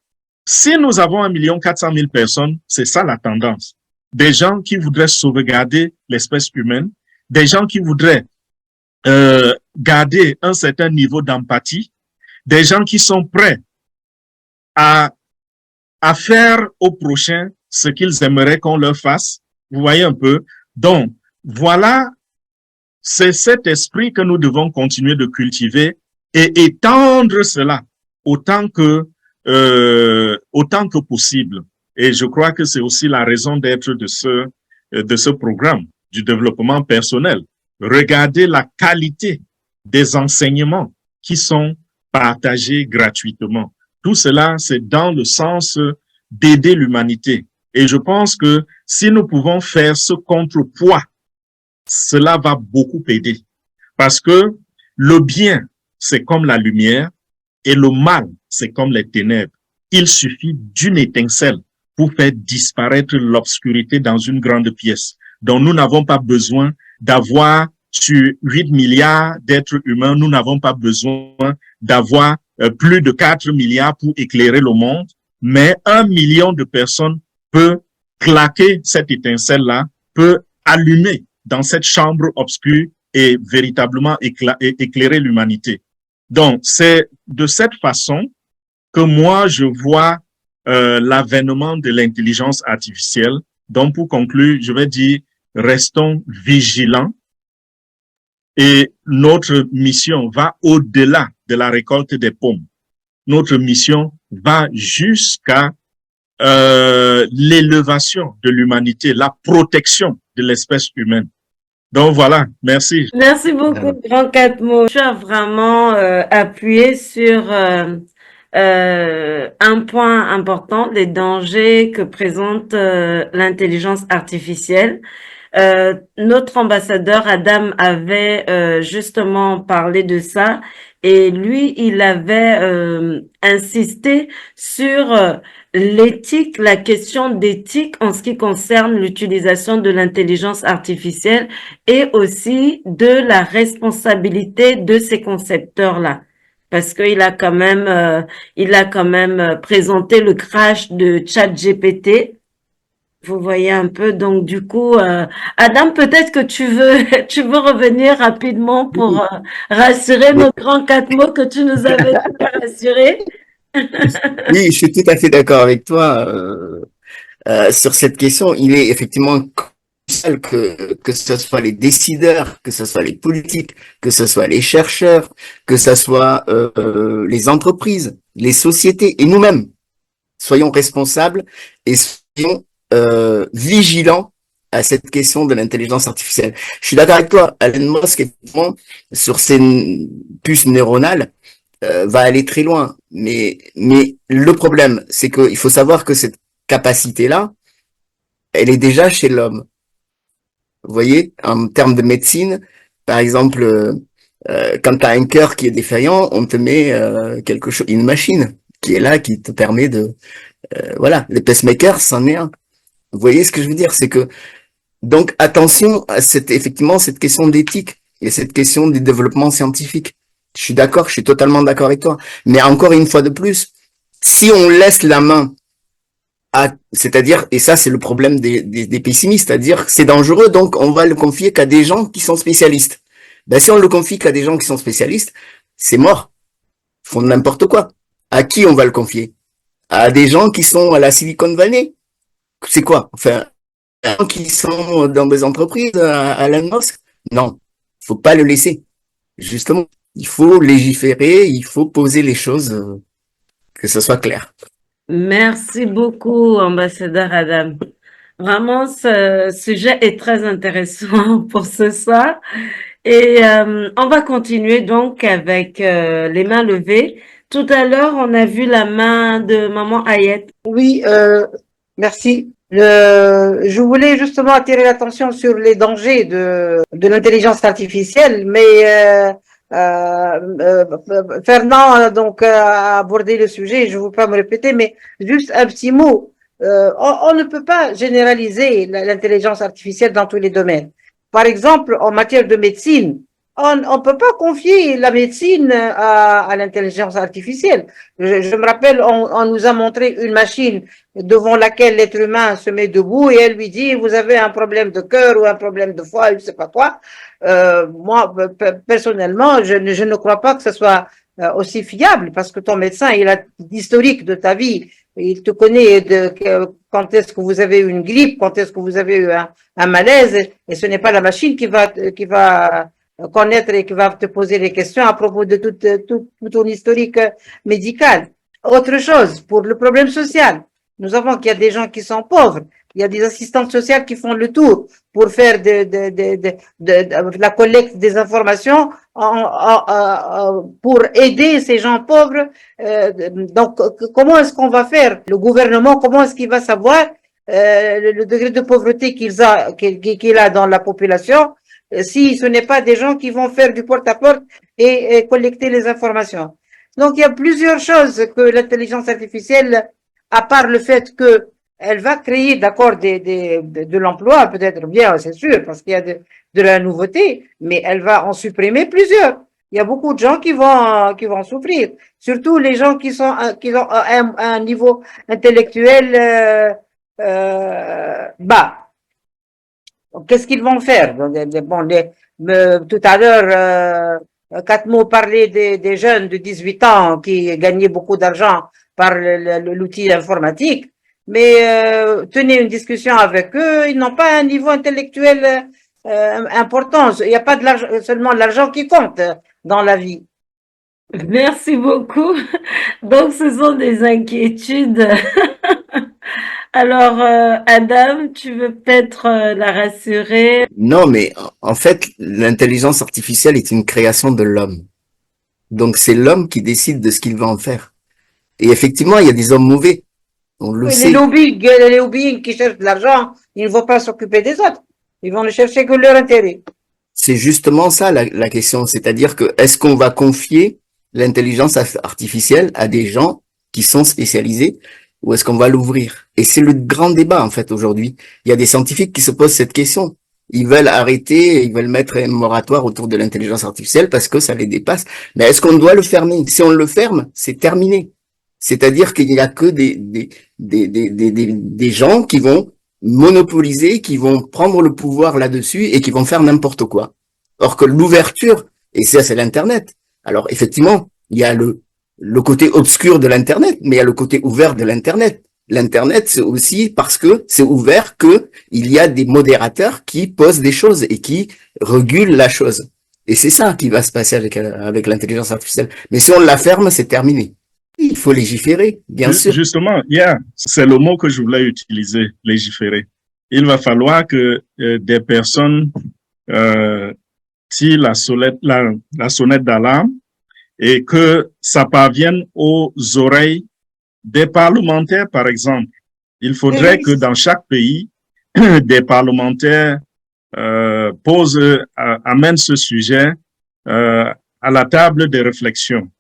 si nous avons 1 400 000 personnes, c'est ça la tendance. Des gens qui voudraient sauvegarder l'espèce humaine, des gens qui voudraient garder un certain niveau d'empathie, des gens qui sont prêts à faire au prochain ce qu'ils aimeraient qu'on leur fasse. Vous voyez un peu? Donc, voilà, c'est cet esprit que nous devons continuer de cultiver et étendre cela autant que possible. Et je crois que c'est aussi la raison d'être de ce programme du développement personnel. Regardez la qualité des enseignements qui sont partagés gratuitement. Tout cela, c'est dans le sens d'aider l'humanité. Et je pense que si nous pouvons faire ce contrepoids, cela va beaucoup aider. Parce que le bien, c'est comme la lumière et le mal, c'est comme les ténèbres. Il suffit d'une étincelle pour faire disparaître l'obscurité dans une grande pièce. Donc, nous n'avons pas besoin d'avoir sur 8 milliards d'êtres humains, nous n'avons pas besoin d'avoir plus de 4 milliards pour éclairer le monde, mais 1 million de personnes peut claquer cette étincelle-là, peut allumer dans cette chambre obscure et véritablement éclairer l'humanité. Donc, c'est de cette façon que moi, je vois l'avènement de l'intelligence artificielle. Donc, pour conclure, je vais dire, restons vigilants et notre mission va au-delà de la récolte des pommes. Notre mission va jusqu'à l'élévation de l'humanité, la protection de l'espèce humaine. Donc voilà, merci. Merci beaucoup, Grand Catmo. Tu as vraiment appuyé sur un point important, les dangers que présente l'intelligence artificielle. Notre ambassadeur Adam avait justement parlé de ça et lui, il avait insisté sur l'éthique, la question d'éthique en ce qui concerne l'utilisation de l'intelligence artificielle et aussi de la responsabilité de ces concepteurs-là. Parce qu'il a quand même, présenté le crash de ChatGPT. Vous voyez un peu, donc du coup, Adam, peut-être que tu veux revenir rapidement pour rassurer nos grands 4 mots que tu nous avais rassurés. Oui, je suis tout à fait d'accord avec toi sur cette question. Il est effectivement crucial que ce soit les décideurs, que ce soit les politiques, que ce soit les chercheurs, que ce soit les entreprises, les sociétés et nous-mêmes, soyons responsables et soyons vigilants à cette question de l'intelligence artificielle. Je suis d'accord avec toi, Elon Musk, effectivement, sur ces puces neuronales, va aller très loin. Mais le problème, c'est qu'il faut savoir que cette capacité-là, elle est déjà chez l'homme. Vous voyez, en termes de médecine, par exemple, quand tu as un cœur qui est défaillant, on te met quelque chose, une machine qui est là, qui te permet de... voilà, le pacemaker, c'en est un. Vous voyez ce que je veux dire? C'est que, donc, attention à effectivement, cette question d'éthique et cette question du développement scientifique. Je suis d'accord, je suis totalement d'accord avec toi. Mais encore une fois de plus, si on laisse la main c'est-à-dire, et ça c'est le problème des pessimistes, c'est-à-dire c'est dangereux, donc on va le confier qu'à des gens qui sont spécialistes. Ben si on le confie qu'à des gens qui sont spécialistes, c'est mort. Ils font n'importe quoi. À qui on va le confier? À des gens qui sont à la Silicon Valley? C'est quoi? Enfin, des gens qui sont dans des entreprises à Elon Musk? Non, faut pas le laisser. Justement, il faut légiférer, il faut poser les choses, que ce soit clair. Merci beaucoup, ambassadeur Adam. Vraiment, ce sujet est très intéressant pour ce soir. Et on va continuer donc avec les mains levées. Tout à l'heure, on a vu la main de maman Ayette. Oui, merci. Je voulais justement attirer l'attention sur les dangers de l'intelligence artificielle, mais Fernand donc a abordé le sujet, je ne veux pas me répéter, mais juste un petit mot. On ne peut pas généraliser l'intelligence artificielle dans tous les domaines. Par exemple, en matière de médecine, on ne peut pas confier la médecine à l'intelligence artificielle. Je me rappelle, on nous a montré une machine devant laquelle l'être humain se met debout et elle lui dit, vous avez un problème de cœur ou un problème de foie, je ne sais pas quoi. Moi, personnellement, je ne crois pas que ce soit aussi fiable parce que ton médecin, il a l'historique de ta vie. Il te connaît quand est-ce que vous avez eu une grippe, quand est-ce que vous avez eu un malaise, et ce n'est pas la machine qui va connaître et qui va te poser des questions à propos de tout ton historique médical. Autre chose, pour le problème social, nous avons qu'il y a des gens qui sont pauvres, il y a des assistantes sociales qui font le tour pour faire de la collecte des informations pour aider ces gens pauvres. Donc, comment est-ce qu'on va faire? Le gouvernement, comment est-ce qu'il va savoir le degré de pauvreté qu'il a dans la population si ce n'est pas des gens qui vont faire du porte-à-porte et collecter les informations? Donc, il y a plusieurs choses que l'intelligence artificielle, à part le fait que elle va créer, d'accord, de l'emploi, peut-être bien, c'est sûr, parce qu'il y a de la nouveauté, mais elle va en supprimer plusieurs. il y a beaucoup de gens qui vont souffrir, surtout les gens qui ont un niveau intellectuel bas. Qu'est-ce qu'ils vont faire? Bon, tout à l'heure, Katmo parlait des jeunes de 18 ans qui gagnaient beaucoup d'argent par l'outil informatique, mais tenez une discussion avec eux, ils n'ont pas un niveau intellectuel important. Il n'y a pas seulement de l'argent qui compte dans la vie. Merci beaucoup. Donc, ce sont des inquiétudes. Alors, Adam, tu veux peut-être la rassurer? Non, mais en fait, l'intelligence artificielle est une création de l'homme. Donc, c'est l'homme qui décide de ce qu'il va en faire. Et effectivement, il y a des hommes mauvais. On le sait. Les lobbying qui cherchent de l'argent, ils ne vont pas s'occuper des autres. Ils vont ne chercher que leur intérêt. C'est justement ça la question. C'est-à-dire que est-ce qu'on va confier l'intelligence artificielle à des gens qui sont spécialisés ou est-ce qu'on va l'ouvrir? Et c'est le grand débat en fait aujourd'hui. Il y a des scientifiques qui se posent cette question. Ils veulent arrêter, ils veulent mettre un moratoire autour de l'intelligence artificielle parce que ça les dépasse. Mais est-ce qu'on doit le fermer? Si on le ferme, c'est terminé. C'est-à-dire qu'il n'y a que des gens qui vont monopoliser, qui vont prendre le pouvoir là-dessus et qui vont faire n'importe quoi. Or que l'ouverture, et ça c'est l'Internet. Alors effectivement, il y a le côté obscur de l'Internet, mais il y a le côté ouvert de l'Internet. L'Internet, c'est aussi parce que c'est ouvert que il y a des modérateurs qui posent des choses et qui régulent la chose. Et c'est ça qui va se passer avec l'intelligence artificielle. Mais si on la ferme, c'est terminé. Il faut légiférer, bien sûr. Justement, c'est le mot que je voulais utiliser, légiférer. Il va falloir que des personnes tirent la sonnette d'alarme et que ça parvienne aux oreilles des parlementaires, par exemple. Il faudrait que dans chaque pays, des parlementaires amènent ce sujet à la table des réflexions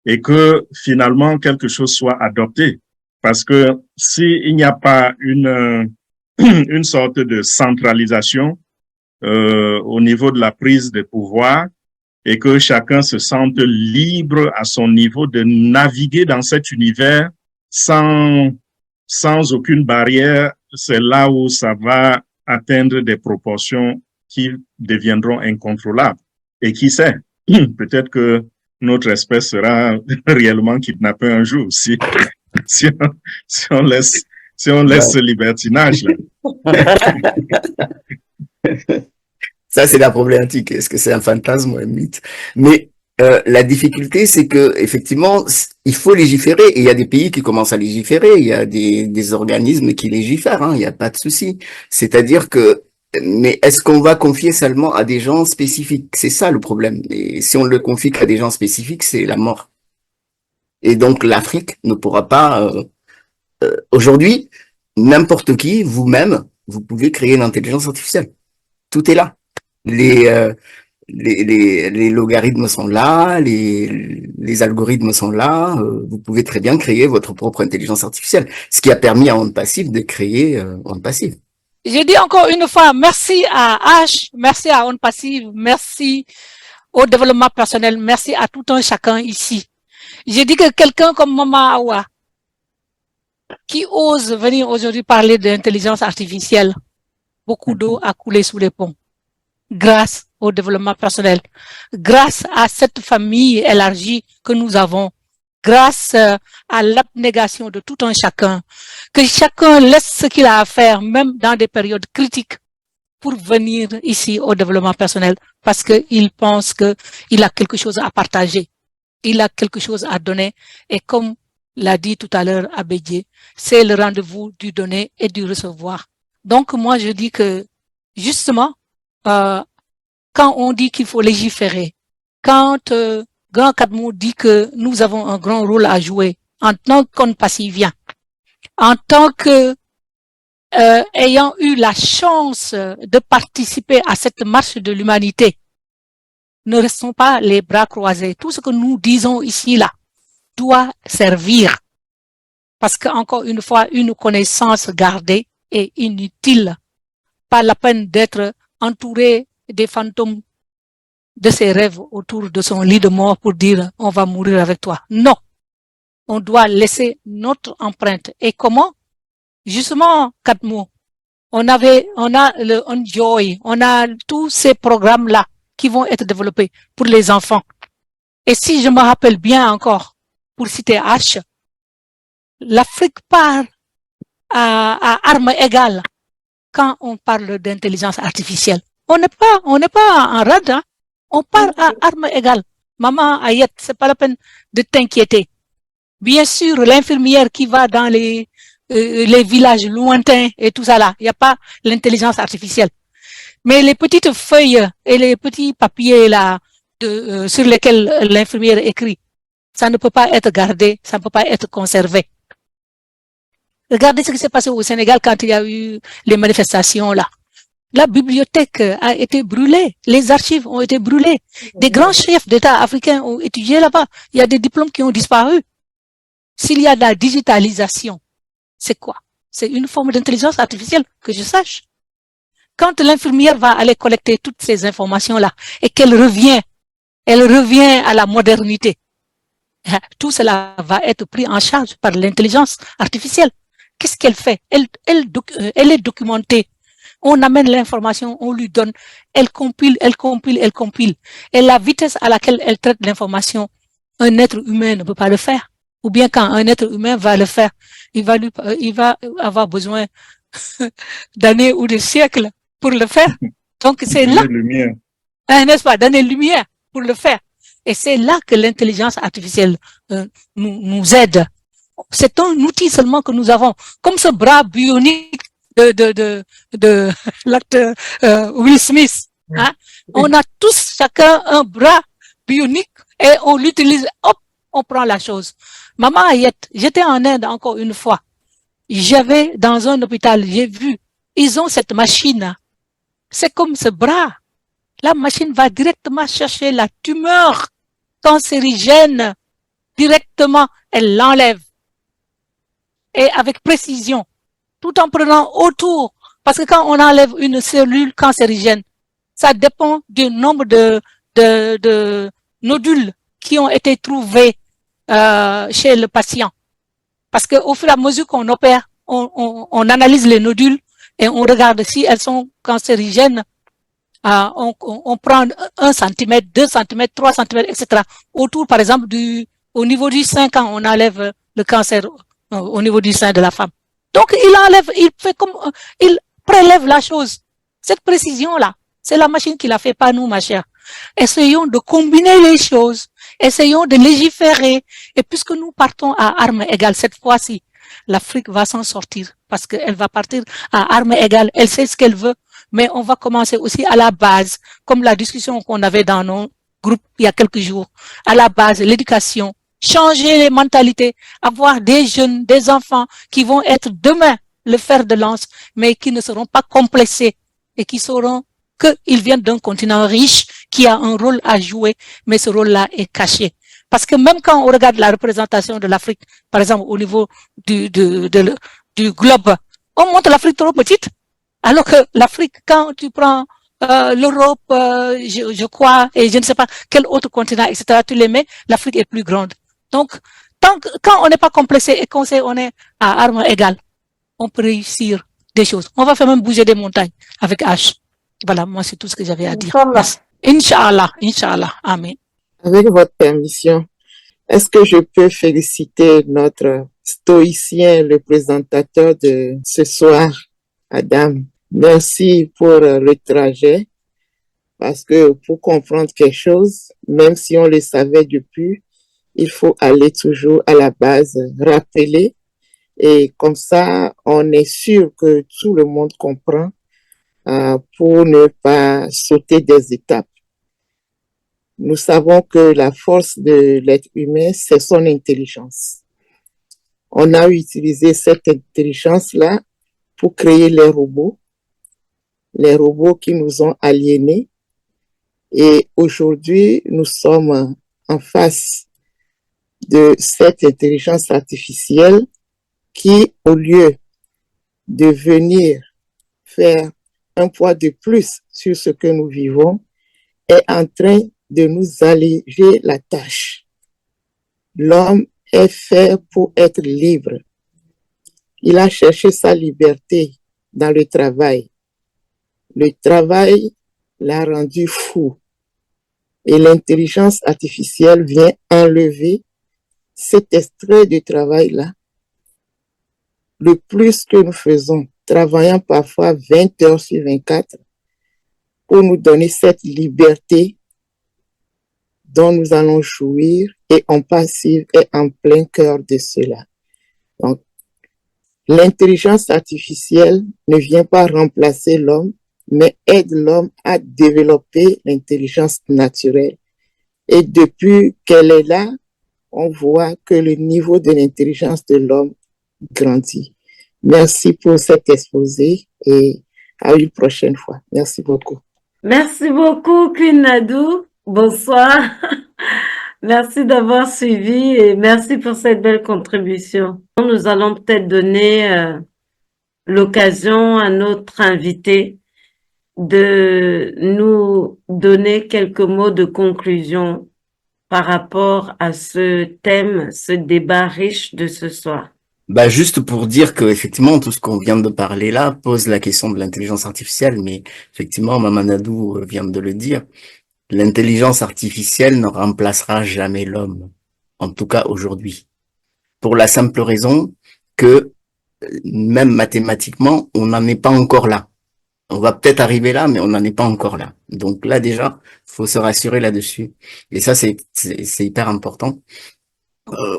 et que finalement quelque chose soit adopté. Parce que s'il n'y a pas une sorte de centralisation au niveau de la prise de pouvoir et que chacun se sente libre à son niveau de naviguer dans cet univers sans aucune barrière, c'est là où ça va atteindre des proportions qui deviendront incontrôlables. Et qui sait, peut-être que notre espèce sera réellement kidnappée un jour si on laisse ce libertinage là. Ça, c'est la problématique. Est-ce que c'est un fantasme ou un mythe? Mais la difficulté, c'est que effectivement, il faut légiférer. Et il y a des pays qui commencent à légiférer. Il y a des organismes qui légifèrent. Hein, il n'y a pas de souci. C'est-à-dire que, mais est-ce qu'on va confier seulement à des gens spécifiques? C'est ça le problème. Et si on le confie qu'à des gens spécifiques, c'est la mort. Et donc l'Afrique ne pourra pas. Aujourd'hui, n'importe qui, vous-même, vous pouvez créer une intelligence artificielle. Tout est là. Les logarithmes sont là, les algorithmes sont là, vous pouvez très bien créer votre propre intelligence artificielle, ce qui a permis à Onde Passive de créer Onde Passive. Je dis encore une fois, merci à H, merci à Onde Passive, merci au développement personnel, merci à tout un chacun ici. Je dis que quelqu'un comme Maman Awa, qui ose venir aujourd'hui parler d'intelligence artificielle, beaucoup d'eau a coulé sous les ponts. Grâce au développement personnel, grâce à cette famille élargie que nous avons, grâce à l'abnégation de tout un chacun, que chacun laisse ce qu'il a à faire, même dans des périodes critiques, pour venir ici au développement personnel, parce qu'il pense qu'il a quelque chose à partager, il a quelque chose à donner, et comme l'a dit tout à l'heure Abedje, c'est le rendez-vous du donner et du recevoir. Donc moi je dis que, justement, quand on dit qu'il faut légiférer, quand Grand Katmo dit que nous avons un grand rôle à jouer en tant qu'Onde Passivien, en tant que ayant eu la chance de participer à cette marche de l'humanité, ne restons pas les bras croisés. Tout ce que nous disons ici là doit servir, parce que encore une fois, une connaissance gardée est inutile. Pas la peine d'être entouré des fantômes de ses rêves autour de son lit de mort pour dire on va mourir avec toi. Non. On doit laisser notre empreinte. Et comment? Justement, 4 mots. On a le Enjoy, on a tous ces programmes-là qui vont être développés pour les enfants. Et si je me rappelle bien encore, pour citer H, l'Afrique part à armes égales quand on parle d'intelligence artificielle. On n'est pas en rade, hein? On part à armes égales. Maman Ayette, c'est pas la peine de t'inquiéter. Bien sûr, l'infirmière qui va dans les villages lointains et tout ça là, il n'y a pas l'intelligence artificielle. Mais les petites feuilles et les petits papiers là sur lesquels l'infirmière écrit, ça ne peut pas être gardé, ça ne peut pas être conservé. Regardez ce qui s'est passé au Sénégal quand il y a eu les manifestations là. La bibliothèque a été brûlée, les archives ont été brûlées. Des grands chefs d'État africains ont étudié là-bas. Il y a des diplômes qui ont disparu. S'il y a de la digitalisation, c'est quoi? C'est une forme d'intelligence artificielle, que je sache. Quand l'infirmière va aller collecter toutes ces informations-là et qu'elle revient, elle revient à la modernité, tout cela va être pris en charge par l'intelligence artificielle. Qu'est-ce qu'elle fait? Elle est documentée. On amène l'information, on lui donne, elle compile. Et la vitesse à laquelle elle traite l'information, un être humain ne peut pas le faire. Ou bien quand un être humain va le faire, il va avoir besoin d'années ou de siècles pour le faire. Donc c'est là, n'est-ce pas, d'années-lumière pour le faire. Et c'est là que l'intelligence artificielle nous aide. C'est un outil seulement que nous avons, comme ce bras bionique de l'acteur Will Smith. Hein? On a tous chacun un bras bionique et on l'utilise, hop, on prend la chose. Maman Ayette, j'étais en Inde encore une fois. J'avais dans un hôpital, j'ai vu, ils ont cette machine. C'est comme ce bras. La machine va directement chercher la tumeur cancérigène. Directement, elle l'enlève. Et avec précision. Tout en prenant autour. Parce que quand on enlève une cellule cancérigène, ça dépend du nombre de nodules qui ont été trouvés chez le patient. Parce qu'au fur et à mesure qu'on opère, on analyse les nodules et on regarde si elles sont cancérigènes. On prend 1 cm, 2 cm, 3 cm, etc. Autour, par exemple, au niveau du sein, quand on enlève le cancer au niveau du sein de la femme. Donc, il prélève la chose. Cette précision-là, c'est la machine qui l'a fait, pas nous, ma chère. Essayons de combiner les choses. Essayons de légiférer. Et puisque nous partons à armes égales cette fois-ci, l'Afrique va s'en sortir parce qu'elle va partir à armes égales. Elle sait ce qu'elle veut, mais on va commencer aussi à la base, comme la discussion qu'on avait dans nos groupes il y a quelques jours. À la base, l'éducation, changer les mentalités, avoir des jeunes, des enfants qui vont être demain le fer de lance, mais qui ne seront pas complexés et qui sauront qu'ils viennent d'un continent riche qui a un rôle à jouer, mais ce rôle-là est caché. Parce que même quand on regarde la représentation de l'Afrique, par exemple au niveau du globe, on montre l'Afrique trop petite, alors que l'Afrique, quand tu prends l'Europe, je crois, et je ne sais pas quel autre continent, etc., tu les mets, l'Afrique est plus grande. Donc, quand on n'est pas complexé et qu'on sait on est à armes égales, on peut réussir des choses. On va faire même bouger des montagnes avec H. Voilà, moi, c'est tout ce que j'avais à dire. Inch'Allah, Inch'Allah. Amen. Avec votre permission, est-ce que je peux féliciter notre stoïcien, le présentateur de ce soir, Adam? Merci pour le trajet, parce que pour comprendre quelque chose, même si on le savait depuis, il faut aller toujours à la base, rappeler, et comme ça, on est sûr que tout le monde comprend pour ne pas sauter des étapes. Nous savons que la force de l'être humain, c'est son intelligence. On a utilisé cette intelligence-là pour créer les robots qui nous ont aliénés. Et aujourd'hui, nous sommes en face de cette intelligence artificielle qui, au lieu de venir faire un poids de plus sur ce que nous vivons, est en train de nous alléger la tâche. L'homme est fait pour être libre. Il a cherché sa liberté dans le travail. Le travail l'a rendu fou. Et l'intelligence artificielle vient enlever cet extrait de travail-là. Le plus que nous faisons, travaillant parfois 20 heures sur 24, pour nous donner cette liberté dont nous allons jouir et en passive et en plein cœur de cela. Donc, l'intelligence artificielle ne vient pas remplacer l'homme, mais aide l'homme à développer l'intelligence naturelle. Et depuis qu'elle est là, on voit que le niveau de l'intelligence de l'homme grandit. Merci pour cet exposé et à une prochaine fois. Merci beaucoup. Merci beaucoup, Queen Nadou. Bonsoir. Merci d'avoir suivi et merci pour cette belle contribution. Nous allons peut-être donner l'occasion à notre invité de nous donner quelques mots de conclusion par rapport à ce thème, ce débat riche de ce soir. Bah, juste pour dire que, effectivement, tout ce qu'on vient de parler là pose la question de l'intelligence artificielle, mais effectivement, Mamadou vient de le dire. L'intelligence artificielle ne remplacera jamais l'homme, en tout cas aujourd'hui, pour la simple raison que même mathématiquement, on n'en est pas encore là. On va peut-être arriver là, mais on n'en est pas encore là. Donc là déjà, faut se rassurer là-dessus. Et ça, c'est hyper important.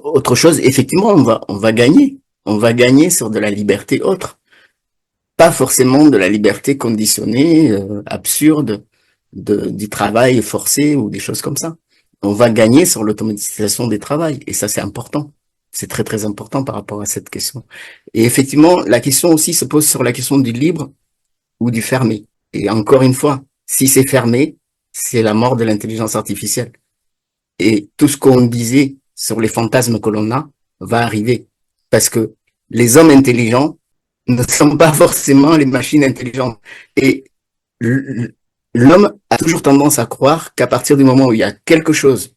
Autre chose, effectivement, on va gagner. On va gagner sur de la liberté autre, pas forcément de la liberté conditionnée, absurde, du travail forcé ou des choses comme ça. On va gagner sur l'automatisation des travails et ça c'est important. C'est très très important par rapport à cette question. Et effectivement, la question aussi se pose sur la question du libre ou du fermé. Et encore une fois, si c'est fermé, c'est la mort de l'intelligence artificielle. Et tout ce qu'on disait sur les fantasmes que l'on a va arriver. Parce que les hommes intelligents ne sont pas forcément les machines intelligentes. Et l'homme a toujours tendance à croire qu'à partir du moment où il y a quelque chose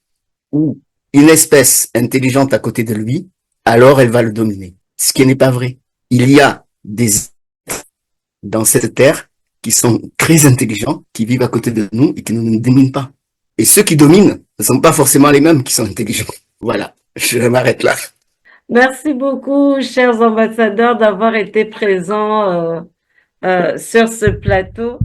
ou une espèce intelligente à côté de lui, alors elle va le dominer. Ce qui n'est pas vrai. Il y a des êtres dans cette terre qui sont très intelligents, qui vivent à côté de nous et qui ne nous dominent pas. Et ceux qui dominent ne sont pas forcément les mêmes qui sont intelligents. Voilà, je m'arrête là. Merci beaucoup, chers ambassadeurs, d'avoir été présents sur ce plateau.